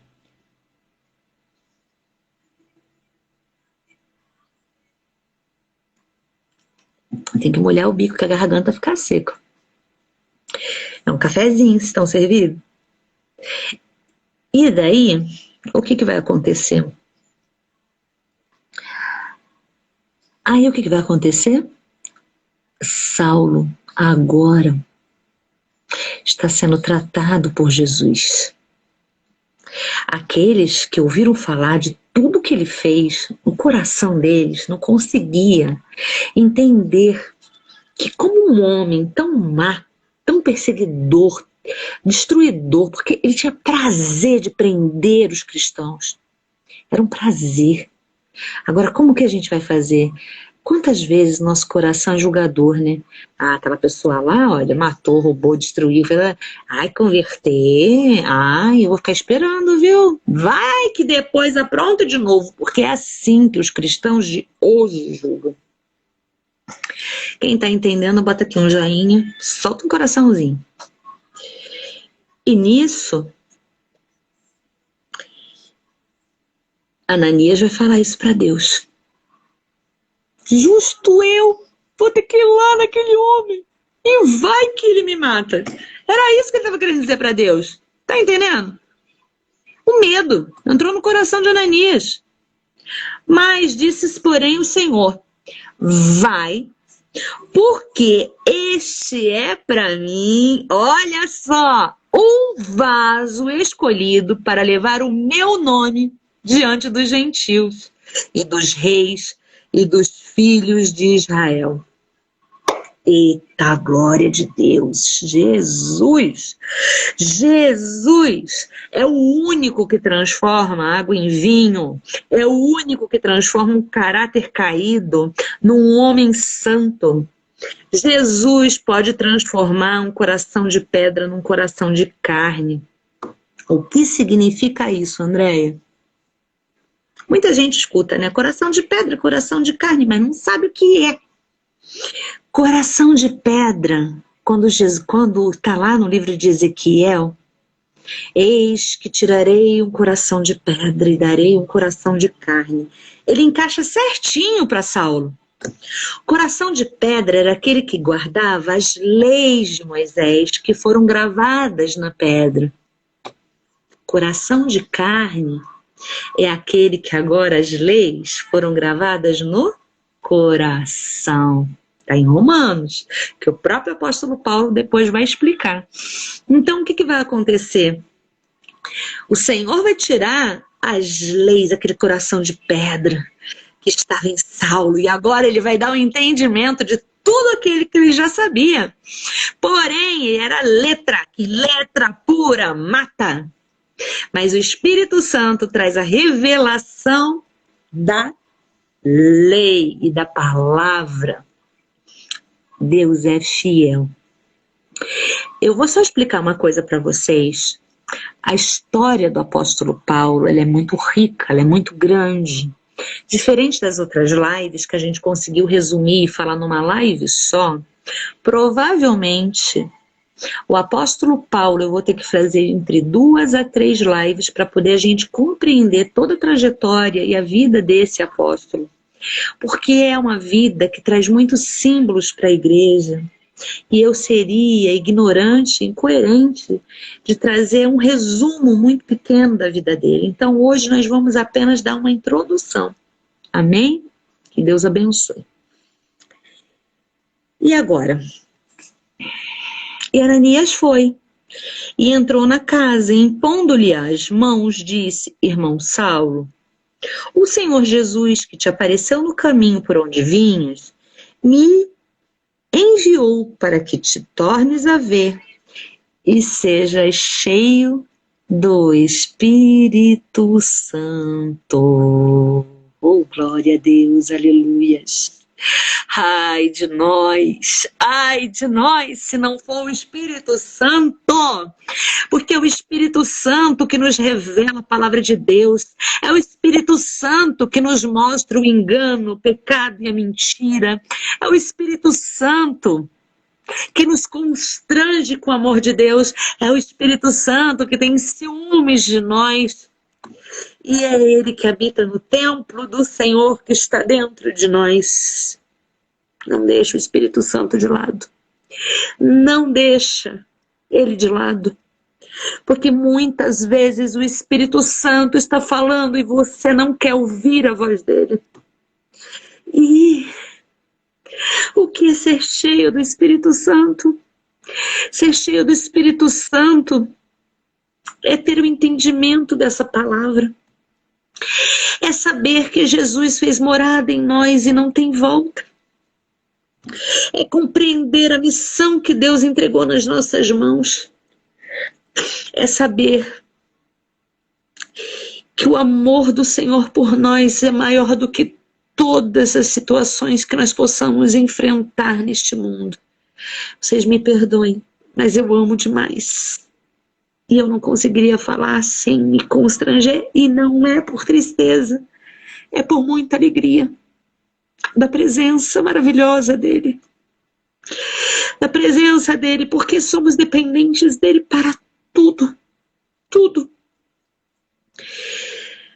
Tem que molhar o bico que a garganta ficar seca. É um cafezinho, vocês estão servidos? E daí, o que vai acontecer? Aí o que vai acontecer? Saulo agora está sendo tratado por Jesus. Aqueles que ouviram falar de tudo que ele fez, o coração deles não conseguia entender que como um homem tão má, tão perseguidor, destruidor, porque ele tinha prazer de prender os cristãos. Era um prazer. Agora, como que a gente vai fazer? Quantas vezes nosso coração é julgador, né? Ah, aquela pessoa lá, olha, matou, roubou, destruiu. Ai, converter. Ai, eu vou ficar esperando, viu? Vai que depois apronta de novo. Porque é assim que os cristãos de hoje julgam. Quem tá entendendo, bota aqui um joinha, solta um coraçãozinho. E nisso, Ananias vai falar isso para Deus. Justo eu vou ter que ir lá naquele homem e vai que ele me mata. Era isso que ele estava querendo dizer para Deus. Tá entendendo? O medo entrou no coração de Ananias. Mas disse, porém, o Senhor, vai, porque este é para mim, olha só, um vaso escolhido para levar o meu nome diante dos gentios e dos reis e dos filhos de Israel. Eita, glória de Deus! Jesus! Jesus é o único que transforma água em vinho. É o único que transforma um caráter caído num homem santo. Jesus pode transformar um coração de pedra num coração de carne. O que significa isso, Andréia? Muita gente escuta, né? Coração de pedra, coração de carne, mas não sabe o que é. Coração de pedra, quando está lá no livro de Ezequiel, eis que tirarei um coração de pedra e darei um coração de carne. Ele encaixa certinho para Saulo. Coração de pedra era aquele que guardava as leis de Moisés, que foram gravadas na pedra. Coração de carne é aquele que agora as leis foram gravadas no coração. Está em Romanos, que o próprio apóstolo Paulo depois vai explicar. Então, o que vai acontecer? O Senhor vai tirar as leis, aquele coração de pedra que estava em Saulo, e agora ele vai dar um entendimento de tudo aquilo que ele já sabia. Porém, era letra, que letra pura mata. Mas o Espírito Santo traz a revelação da lei e da palavra. Deus é fiel. Eu vou só explicar uma coisa para vocês. A história do apóstolo Paulo, ela é muito rica, ela é muito grande. Diferente das outras lives que a gente conseguiu resumir e falar numa live só, provavelmente o apóstolo Paulo eu vou ter que fazer entre 2 a 3 lives para poder a gente compreender toda a trajetória e a vida desse apóstolo. Porque é uma vida que traz muitos símbolos para a igreja. E eu seria ignorante, incoerente de trazer um resumo muito pequeno da vida dele. Então hoje nós vamos apenas dar uma introdução. Amém? Que Deus abençoe. E agora? E Ananias foi e entrou na casa, e impondo-lhe as mãos, disse: irmão Saulo, o Senhor Jesus, que te apareceu no caminho por onde vinhas, me enviou para que te tornes a ver e sejas cheio do Espírito Santo. Oh, glória a Deus, aleluias. Ai de nós se não for o Espírito Santo, porque é o Espírito Santo que nos revela a palavra de Deus, é o Espírito Santo que nos mostra o engano, o pecado e a mentira, é o Espírito Santo que nos constrange com o amor de Deus, é o Espírito Santo que tem ciúmes de nós, e é Ele que habita no templo do Senhor que está dentro de nós. Não deixa o Espírito Santo de lado. Não deixa Ele de lado. Porque muitas vezes o Espírito Santo está falando e você não quer ouvir a voz dele. E o que é ser cheio do Espírito Santo? Ser cheio do Espírito Santo é ter o entendimento dessa palavra. É saber que Jesus fez morada em nós e não tem volta. É compreender a missão que Deus entregou nas nossas mãos. É saber que o amor do Senhor por nós é maior do que todas as situações que nós possamos enfrentar neste mundo. Vocês me perdoem, mas eu amo demais. E eu não conseguiria falar sem me constranger, e não é por tristeza, é por muita alegria da presença maravilhosa dele. Da presença dele, porque somos dependentes dele para tudo, tudo.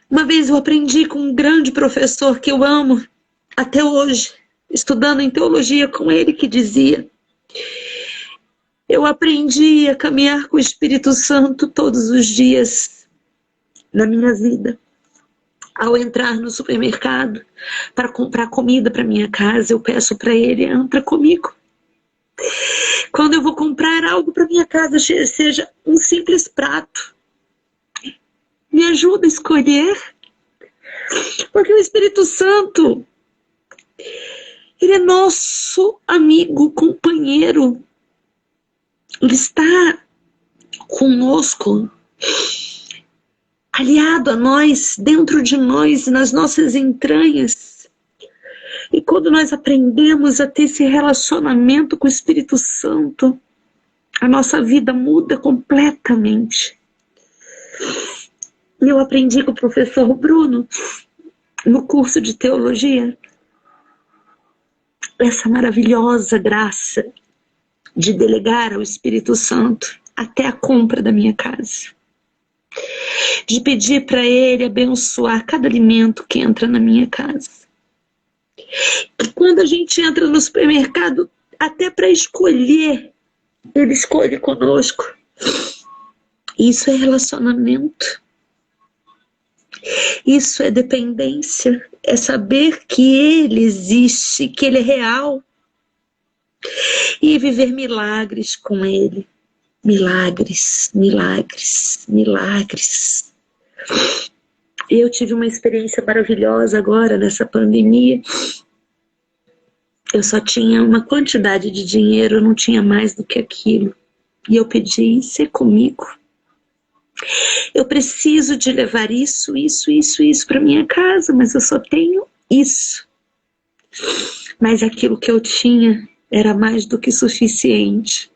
Uma vez eu aprendi com um grande professor que eu amo até hoje, estudando em teologia com ele, que dizia: eu aprendi a caminhar com o Espírito Santo todos os dias na minha vida. Ao entrar no supermercado para comprar comida para minha casa, eu peço para ele: entra comigo. Quando eu vou comprar algo para minha casa, seja um simples prato, me ajuda a escolher. Porque o Espírito Santo, ele é nosso amigo, companheiro. Ele está conosco, aliado a nós, dentro de nós, nas nossas entranhas. E quando nós aprendemos a ter esse relacionamento com o Espírito Santo, a nossa vida muda completamente. Eu aprendi com o professor Bruno, no curso de teologia, essa maravilhosa graça de delegar ao Espírito Santo até a compra da minha casa. De pedir para ele abençoar cada alimento que entra na minha casa. E quando a gente entra no supermercado, até para escolher, ele escolhe conosco. Isso é relacionamento. Isso é dependência. É saber que ele existe, que ele é real. E viver milagres com ele. Milagres, milagres, milagres. Eu tive uma experiência maravilhosa agora nessa pandemia. Eu só tinha uma quantidade de dinheiro, eu não tinha mais do que aquilo. E eu pedi, ser comigo. Eu preciso de levar isso para minha casa, mas eu só tenho isso. Mas aquilo que eu tinha era mais do que suficiente.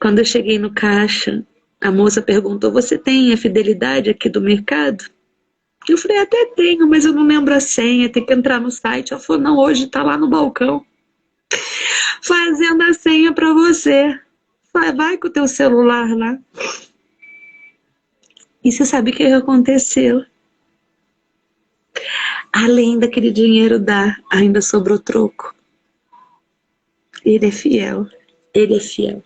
Quando eu cheguei no caixa, a moça perguntou, você tem a fidelidade aqui do mercado? Eu falei, até tenho, mas eu não lembro a senha, tem que entrar no site. Ela falou, não, hoje tá lá no balcão, fazendo a senha para você. Vai com o teu celular lá. E você sabe o que aconteceu? Além daquele dinheiro dar, ainda sobrou troco. Ele é fiel. Ele é fiel.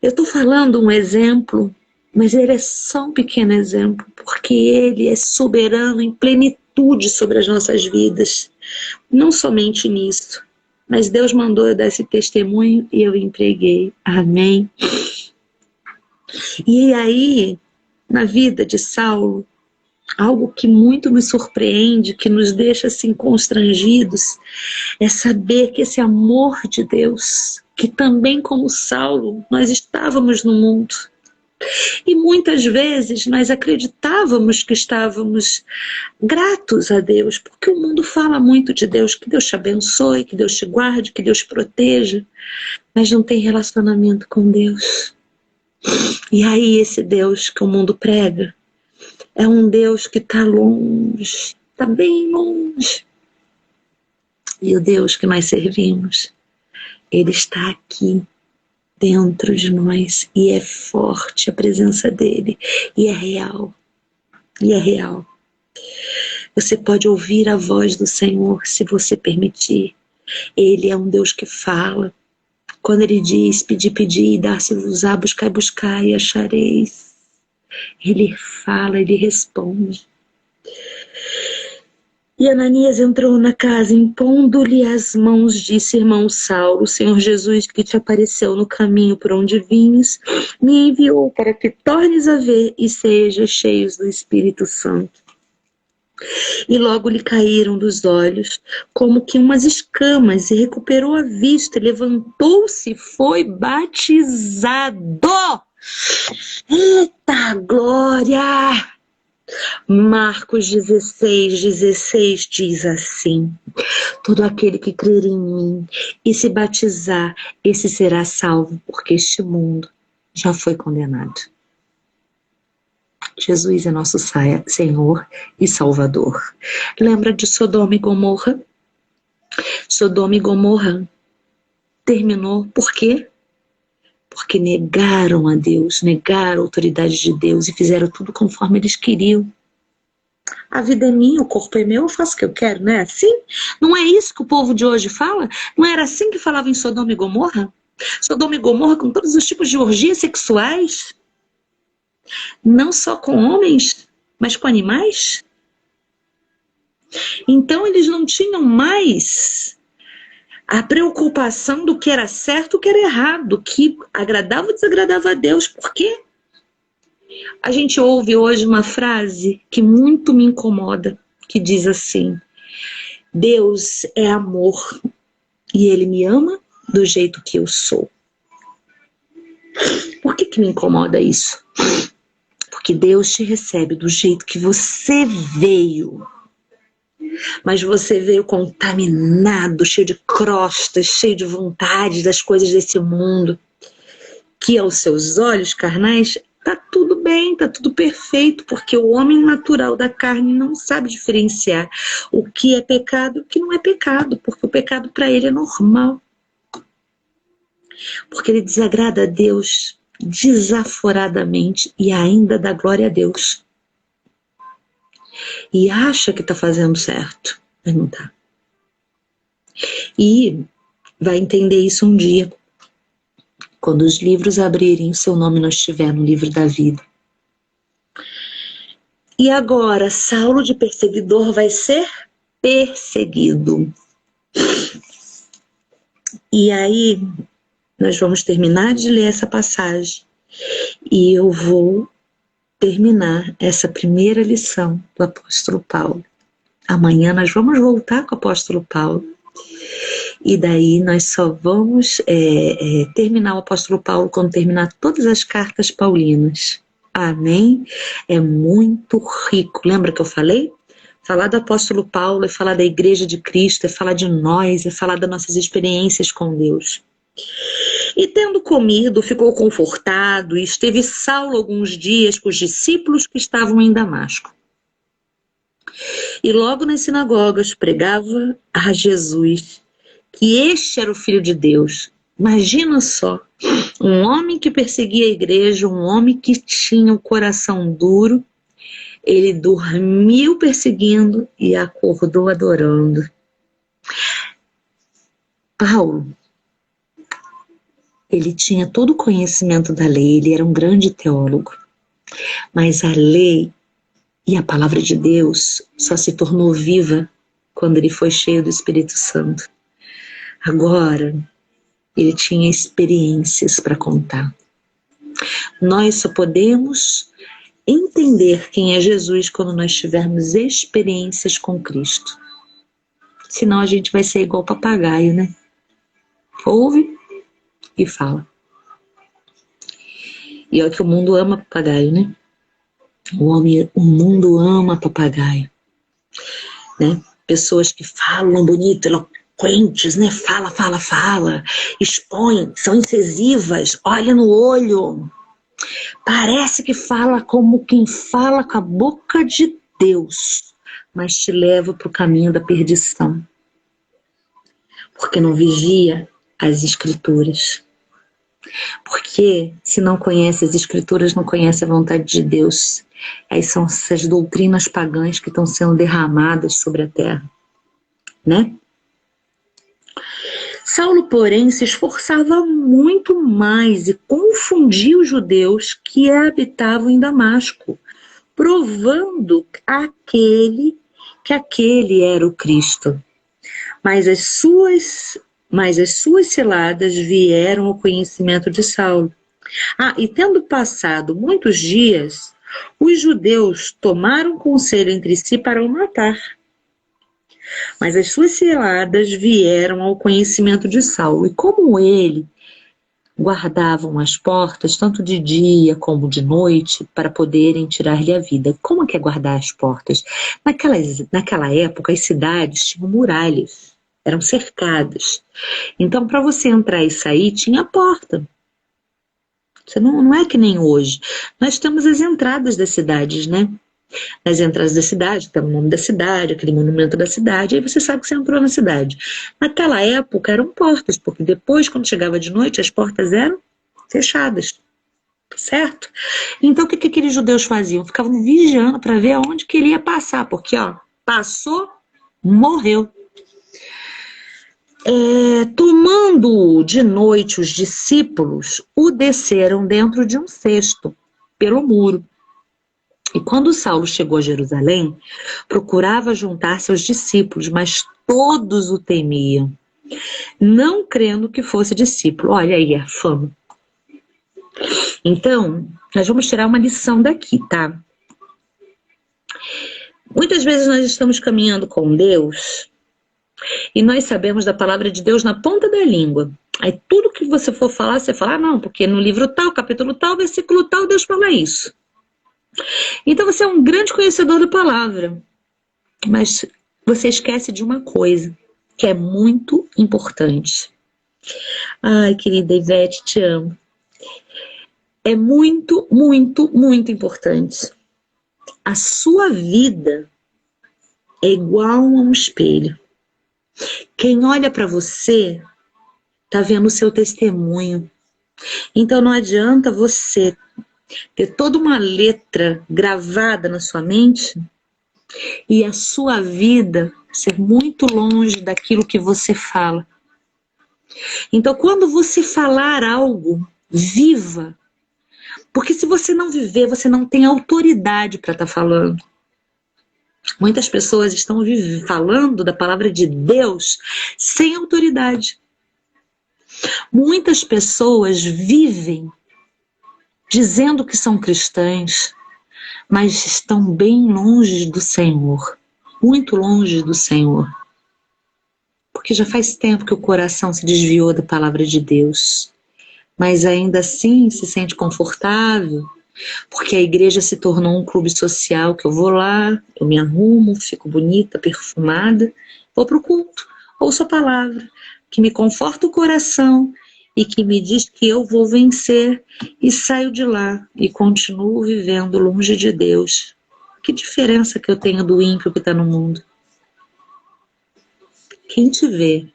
Eu tô falando um exemplo, mas ele é só um pequeno exemplo, porque ele é soberano em plenitude sobre as nossas vidas. Não somente nisso, mas Deus mandou eu dar esse testemunho e eu entreguei. Amém. E aí, na vida de Saulo, algo que muito me surpreende, que nos deixa assim constrangidos, é saber que esse amor de Deus, que também como Saulo, nós estávamos no mundo. E muitas vezes nós acreditávamos que estávamos gratos a Deus, porque o mundo fala muito de Deus, que Deus te abençoe, que Deus te guarde, que Deus te proteja, mas não tem relacionamento com Deus. E aí esse Deus que o mundo prega é um Deus que está longe, está bem longe. E o Deus que nós servimos, ele está aqui dentro de nós e é forte a presença dele e é real. E é real. Você pode ouvir a voz do Senhor se você permitir. Ele é um Deus que fala. Quando ele diz, pedi, dar-se-vos-á, buscai e achareis. Ele fala, ele responde. E Ananias entrou na casa, impondo-lhe as mãos, disse, irmão Saulo, o Senhor Jesus que te apareceu no caminho por onde vinhas, me enviou para que tornes a ver e sejas cheios do Espírito Santo. E logo lhe caíram dos olhos, como que umas escamas, e recuperou a vista, levantou-se e foi batizado. Eita glória! Marcos 16 diz assim, todo aquele que crer em mim e se batizar, esse será salvo, porque este mundo já foi condenado. Jesus é nosso Senhor e Salvador. Lembra de Sodoma e Gomorra? Sodoma e Gomorra terminou por quê? Porque negaram a Deus, negaram a autoridade de Deus e fizeram tudo conforme eles queriam. A vida é minha, o corpo é meu, eu faço o que eu quero, não é assim? Não é isso que o povo de hoje fala? Não era assim que falava em Sodoma e Gomorra? Sodoma e Gomorra com todos os tipos de orgias sexuais? Não só com homens, mas com animais? Então eles não tinham mais a preocupação do que era certo, do que era errado, do que agradava ou desagradava a Deus. Por quê? A gente ouve hoje uma frase que muito me incomoda, que diz assim, Deus é amor e Ele me ama do jeito que eu sou. Por que me incomoda isso? Porque Deus te recebe do jeito que você veio. mas você veio contaminado, cheio de crostas, cheio de vontade das coisas desse mundo, que aos seus olhos carnais tá tudo bem, tá tudo perfeito, porque o homem natural da carne não sabe diferenciar o que é pecado e o que não é pecado, porque o pecado para ele é normal. Porque ele desagrada a Deus desaforadamente e ainda dá glória a Deus. E acha que está fazendo certo, mas não está. E vai entender isso um dia, quando os livros abrirem, o seu nome não estiver no livro da vida. E agora, Saulo de perseguidor vai ser perseguido. E aí, nós vamos terminar de ler essa passagem. E eu vou terminar essa primeira lição do apóstolo Paulo. Amanhã nós vamos voltar com o apóstolo Paulo. E daí nós só vamos terminar o apóstolo Paulo quando terminar todas as cartas paulinas. Amém? É muito rico. Lembra que eu falei? Falar do apóstolo Paulo é falar da igreja de Cristo, é falar de nós, é falar das nossas experiências com Deus. E tendo comido, ficou confortado e esteve Saulo alguns dias com os discípulos que estavam em Damasco. E logo nas sinagogas pregava a Jesus, que este era o Filho de Deus. Imagina só, um homem que perseguia a igreja, um homem que tinha o coração duro, ele dormiu perseguindo e acordou adorando. Paulo, ele tinha todo o conhecimento da lei, ele era um grande teólogo, mas a lei e a palavra de Deus só se tornou viva quando ele foi cheio do Espírito Santo. Agora, ele tinha experiências para contar. Nós só podemos entender quem é Jesus quando nós tivermos experiências com Cristo. Senão a gente vai ser igual papagaio, né? Ouve e fala. E olha que o mundo ama papagaio, né? O mundo ama papagaio, né? Pessoas que falam bonito, eloquentes, né? Fala, expõem, são incisivas, olha no olho. Parece que fala como quem fala com a boca de Deus, mas te leva para o caminho da perdição. Porque não vigia as Escrituras. Porque se não conhece as Escrituras, não conhece a vontade de Deus. Aí são essas doutrinas pagãs que estão sendo derramadas sobre a terra, né? Saulo, porém, se esforçava muito mais e confundia os judeus que habitavam em Damasco, provando que aquele era o Cristo. Mas as suas ciladas vieram ao conhecimento de Saulo. E tendo passado muitos dias, os judeus tomaram conselho entre si para o matar. Mas as suas ciladas vieram ao conhecimento de Saulo. E como ele guardavam as portas, tanto de dia como de noite, para poderem tirar-lhe a vida. Como é que é guardar as portas? Naquela época, as cidades tinham muralhas, eram cercadas. Então, para você entrar e sair, tinha porta. Você não é que nem hoje. Nós temos as entradas das cidades, né? Nas entradas da cidade, tem o nome da cidade, aquele monumento da cidade, aí você sabe que você entrou na cidade. Naquela época eram portas, porque depois, quando chegava de noite, as portas eram fechadas, certo? Então o que aqueles judeus faziam? Ficavam vigiando para ver aonde que ele ia passar, porque passou, morreu. Tomando de noite os discípulos, o desceram dentro de um cesto, pelo muro. E quando Saulo chegou a Jerusalém, procurava juntar-se aos discípulos, mas todos o temiam, não crendo que fosse discípulo. Olha aí a fama. Então, nós vamos tirar uma lição daqui, tá? Muitas vezes nós estamos caminhando com Deus e nós sabemos da palavra de Deus na ponta da língua. Aí tudo que você for falar, você fala, não, porque no livro tal, capítulo tal, versículo tal, Deus fala isso. Então você é um grande conhecedor da palavra, mas você esquece de uma coisa que é muito importante. Ai, querida Ivete, te amo. É muito, muito, muito importante. A sua vida é igual a um espelho. Quem olha para você tá vendo o seu testemunho. Então não adianta você ter toda uma letra gravada na sua mente e a sua vida ser muito longe daquilo que você fala. Então quando você falar algo, viva. Porque se você não viver, você não tem autoridade para estar falando. Muitas pessoas estão falando da palavra de Deus sem autoridade. Muitas pessoas vivem dizendo que são cristãs, mas estão bem longe do Senhor, muito longe do Senhor. Porque já faz tempo que o coração se desviou da palavra de Deus, mas ainda assim se sente confortável, porque a igreja se tornou um clube social que eu vou lá, eu me arrumo, fico bonita, perfumada, vou para o culto, ouço a palavra, que me conforta o coração e que me diz que eu vou vencer e saio de lá e continuo vivendo longe de Deus. Que diferença que eu tenho do ímpio que está no mundo? Quem te vê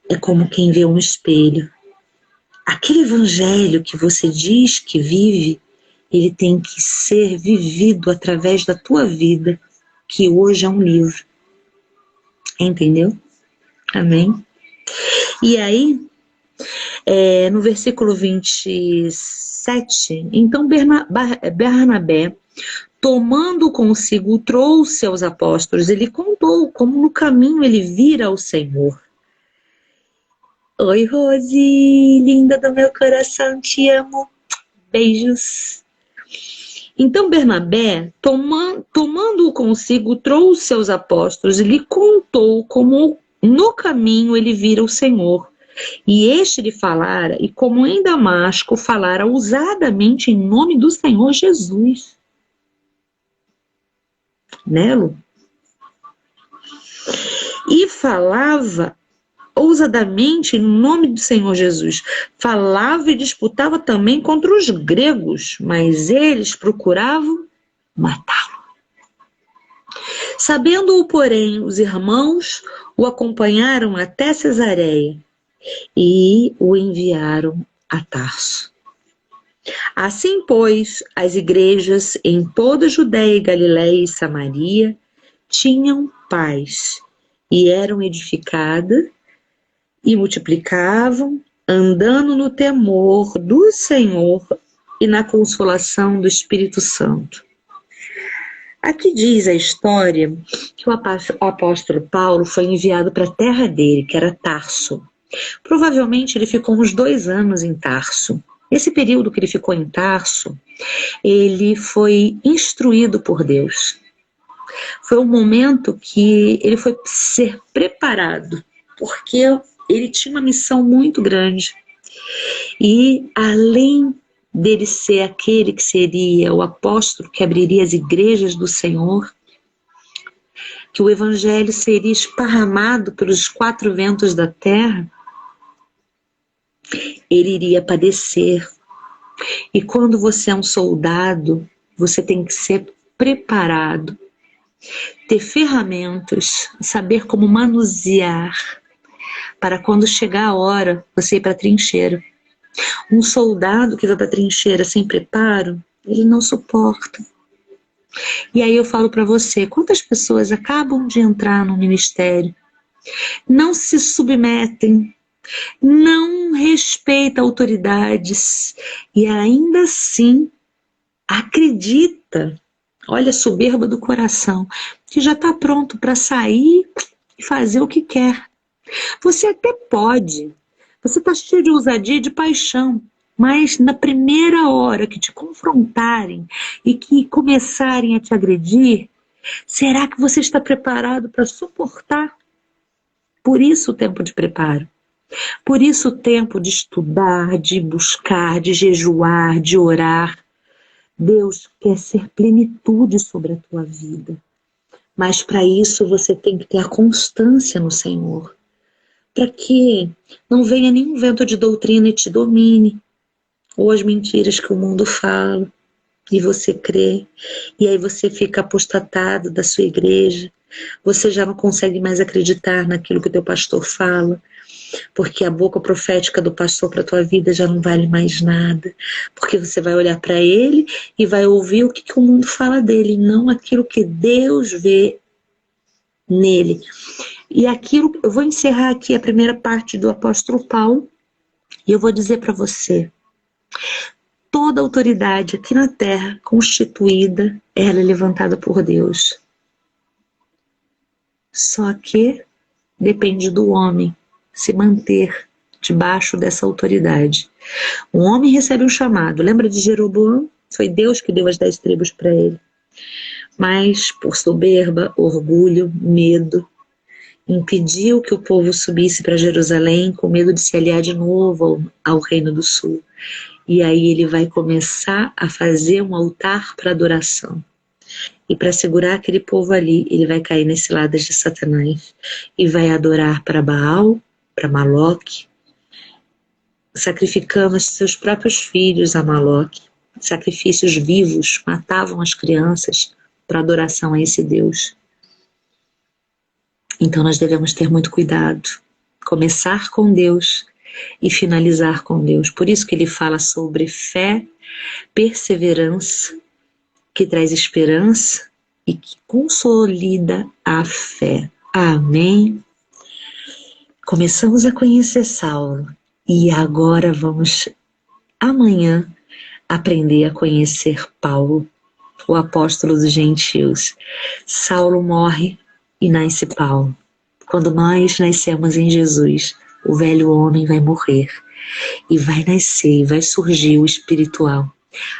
é como quem vê um espelho. Aquele evangelho que você diz que vive, ele tem que ser vivido através da tua vida, que hoje é um livro. Entendeu? Amém? E aí, no versículo 27, então Barnabé, tomando consigo, trouxe aos apóstolos, ele contou como no caminho ele vira ao Senhor. Oi, Rose, linda do meu coração, te amo. Beijos. Então Barnabé, tomando-o consigo, trouxe aos apóstolos e lhe contou como no caminho ele vira o Senhor. E este lhe falara, e como em Damasco falara ousadamente em nome do Senhor Jesus. Nelo? E falava ousadamente em nome do Senhor Jesus. Falava e disputava também contra os gregos, mas eles procuravam matá-lo. Sabendo-o, porém, os irmãos o acompanharam até Cesareia e o enviaram a Tarso. Assim, pois, as igrejas em toda a Judéia e Galiléia e Samaria tinham paz e eram edificadas e multiplicavam, andando no temor do Senhor e na consolação do Espírito Santo. Aqui diz a história que o apóstolo Paulo foi enviado para a terra dele, que era Tarso. Provavelmente ele ficou uns 2 anos em Tarso. Nesse período que ele ficou em Tarso, ele foi instruído por Deus. Foi um momento que ele foi ser preparado, porque ele tinha uma missão muito grande. E além dele ser aquele que seria o apóstolo que abriria as igrejas do Senhor, que o evangelho seria esparramado pelos 4 ventos da terra, ele iria padecer. E quando você é um soldado, você tem que ser preparado, ter ferramentas, saber como manusear, para quando chegar a hora, você ir para a trincheira. Um soldado que vai para a trincheira sem preparo, ele não suporta. E aí eu falo para você, quantas pessoas acabam de entrar no ministério, não se submetem, não respeitam autoridades e ainda assim acredita, olha a soberba do coração, que já está pronto para sair e fazer o que quer. Você até pode, você está cheio de ousadia e de paixão, mas na primeira hora que te confrontarem e que começarem a te agredir, será que você está preparado para suportar? Por isso o tempo de preparo. Por isso o tempo de estudar, de buscar, de jejuar, de orar. Deus quer ser plenitude sobre a tua vida. Mas para isso você tem que ter a constância no Senhor. Para que não venha nenhum vento de doutrina e te domine, ou as mentiras que o mundo fala, e você crê, e aí você fica apostatado da sua igreja, você já não consegue mais acreditar naquilo que o teu pastor fala, porque a boca profética do pastor para a tua vida já não vale mais nada, porque você vai olhar para ele e vai ouvir o que o mundo fala dele, e não aquilo que Deus vê nele. E aquilo, eu vou encerrar aqui a primeira parte do apóstolo Paulo, e eu vou dizer para você, toda autoridade aqui na terra constituída, ela é levantada por Deus. Só que depende do homem se manter debaixo dessa autoridade. Um homem recebe um chamado. Lembra de Jeroboão? Foi Deus que deu as 10 tribos para ele. Mas por soberba, orgulho, medo, impediu que o povo subisse para Jerusalém com medo de se aliar de novo ao Reino do Sul. E aí ele vai começar a fazer um altar para adoração. E para segurar aquele povo ali, ele vai cair nesse lado de Satanás e vai adorar para Baal, para Maloque, sacrificando seus próprios filhos a Maloque. Sacrifícios vivos, matavam as crianças para adoração a esse Deus. Então nós devemos ter muito cuidado, começar com Deus e finalizar com Deus. Por isso que ele fala sobre fé, perseverança, que traz esperança e que consolida a fé. Amém? Começamos a conhecer Saulo e agora vamos amanhã aprender a conhecer Paulo, o apóstolo dos gentios. Saulo morre e nasce Paulo. Quando nós nascemos em Jesus, o velho homem vai morrer e vai nascer, vai surgir o espiritual,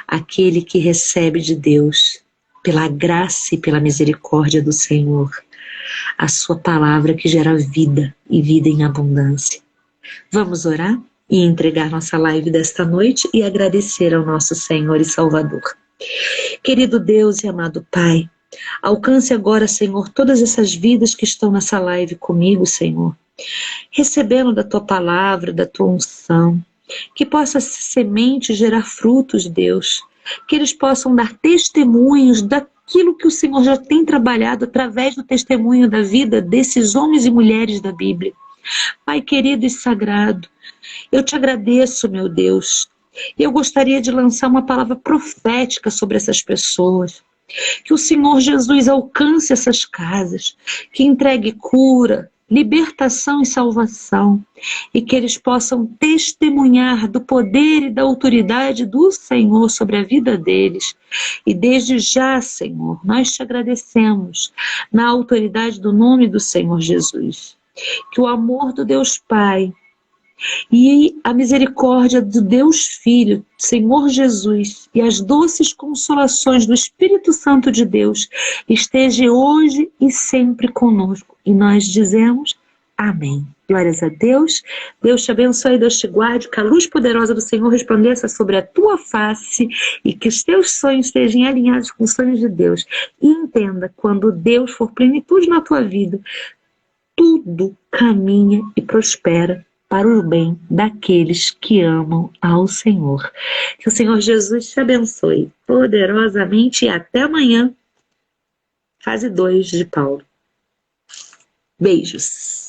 aquele que recebe de Deus, pela graça e pela misericórdia do Senhor, a sua palavra que gera vida e vida em abundância. Vamos orar e entregar nossa live desta noite e agradecer ao nosso Senhor e Salvador. Querido Deus e amado Pai, alcance agora, Senhor, todas essas vidas que estão nessa live comigo, Senhor, recebendo da Tua palavra, da Tua unção, que possa ser semente gerar frutos, Deus, que eles possam dar testemunhos daquilo que o Senhor já tem trabalhado através do testemunho da vida desses homens e mulheres da Bíblia. Pai querido e sagrado, eu te agradeço, meu Deus. Eu gostaria de lançar uma palavra profética sobre essas pessoas. Que o Senhor Jesus alcance essas casas, que entregue cura, libertação e salvação, e que eles possam testemunhar do poder e da autoridade do Senhor sobre a vida deles. E desde já, Senhor, nós te agradecemos na autoridade do nome do Senhor Jesus. Que o amor do Deus Pai e a misericórdia do Deus Filho, Senhor Jesus, e as doces consolações do Espírito Santo de Deus esteja hoje e sempre conosco. E nós dizemos amém. Glórias a Deus. Deus te abençoe, Deus te guarde, que a luz poderosa do Senhor resplandeça sobre a tua face e que os teus sonhos estejam alinhados com os sonhos de Deus. E entenda, quando Deus for plenitude na tua vida, tudo caminha e prospera para o bem daqueles que amam ao Senhor. Que o Senhor Jesus te abençoe poderosamente e até amanhã, fase 2 de Paulo. Beijos.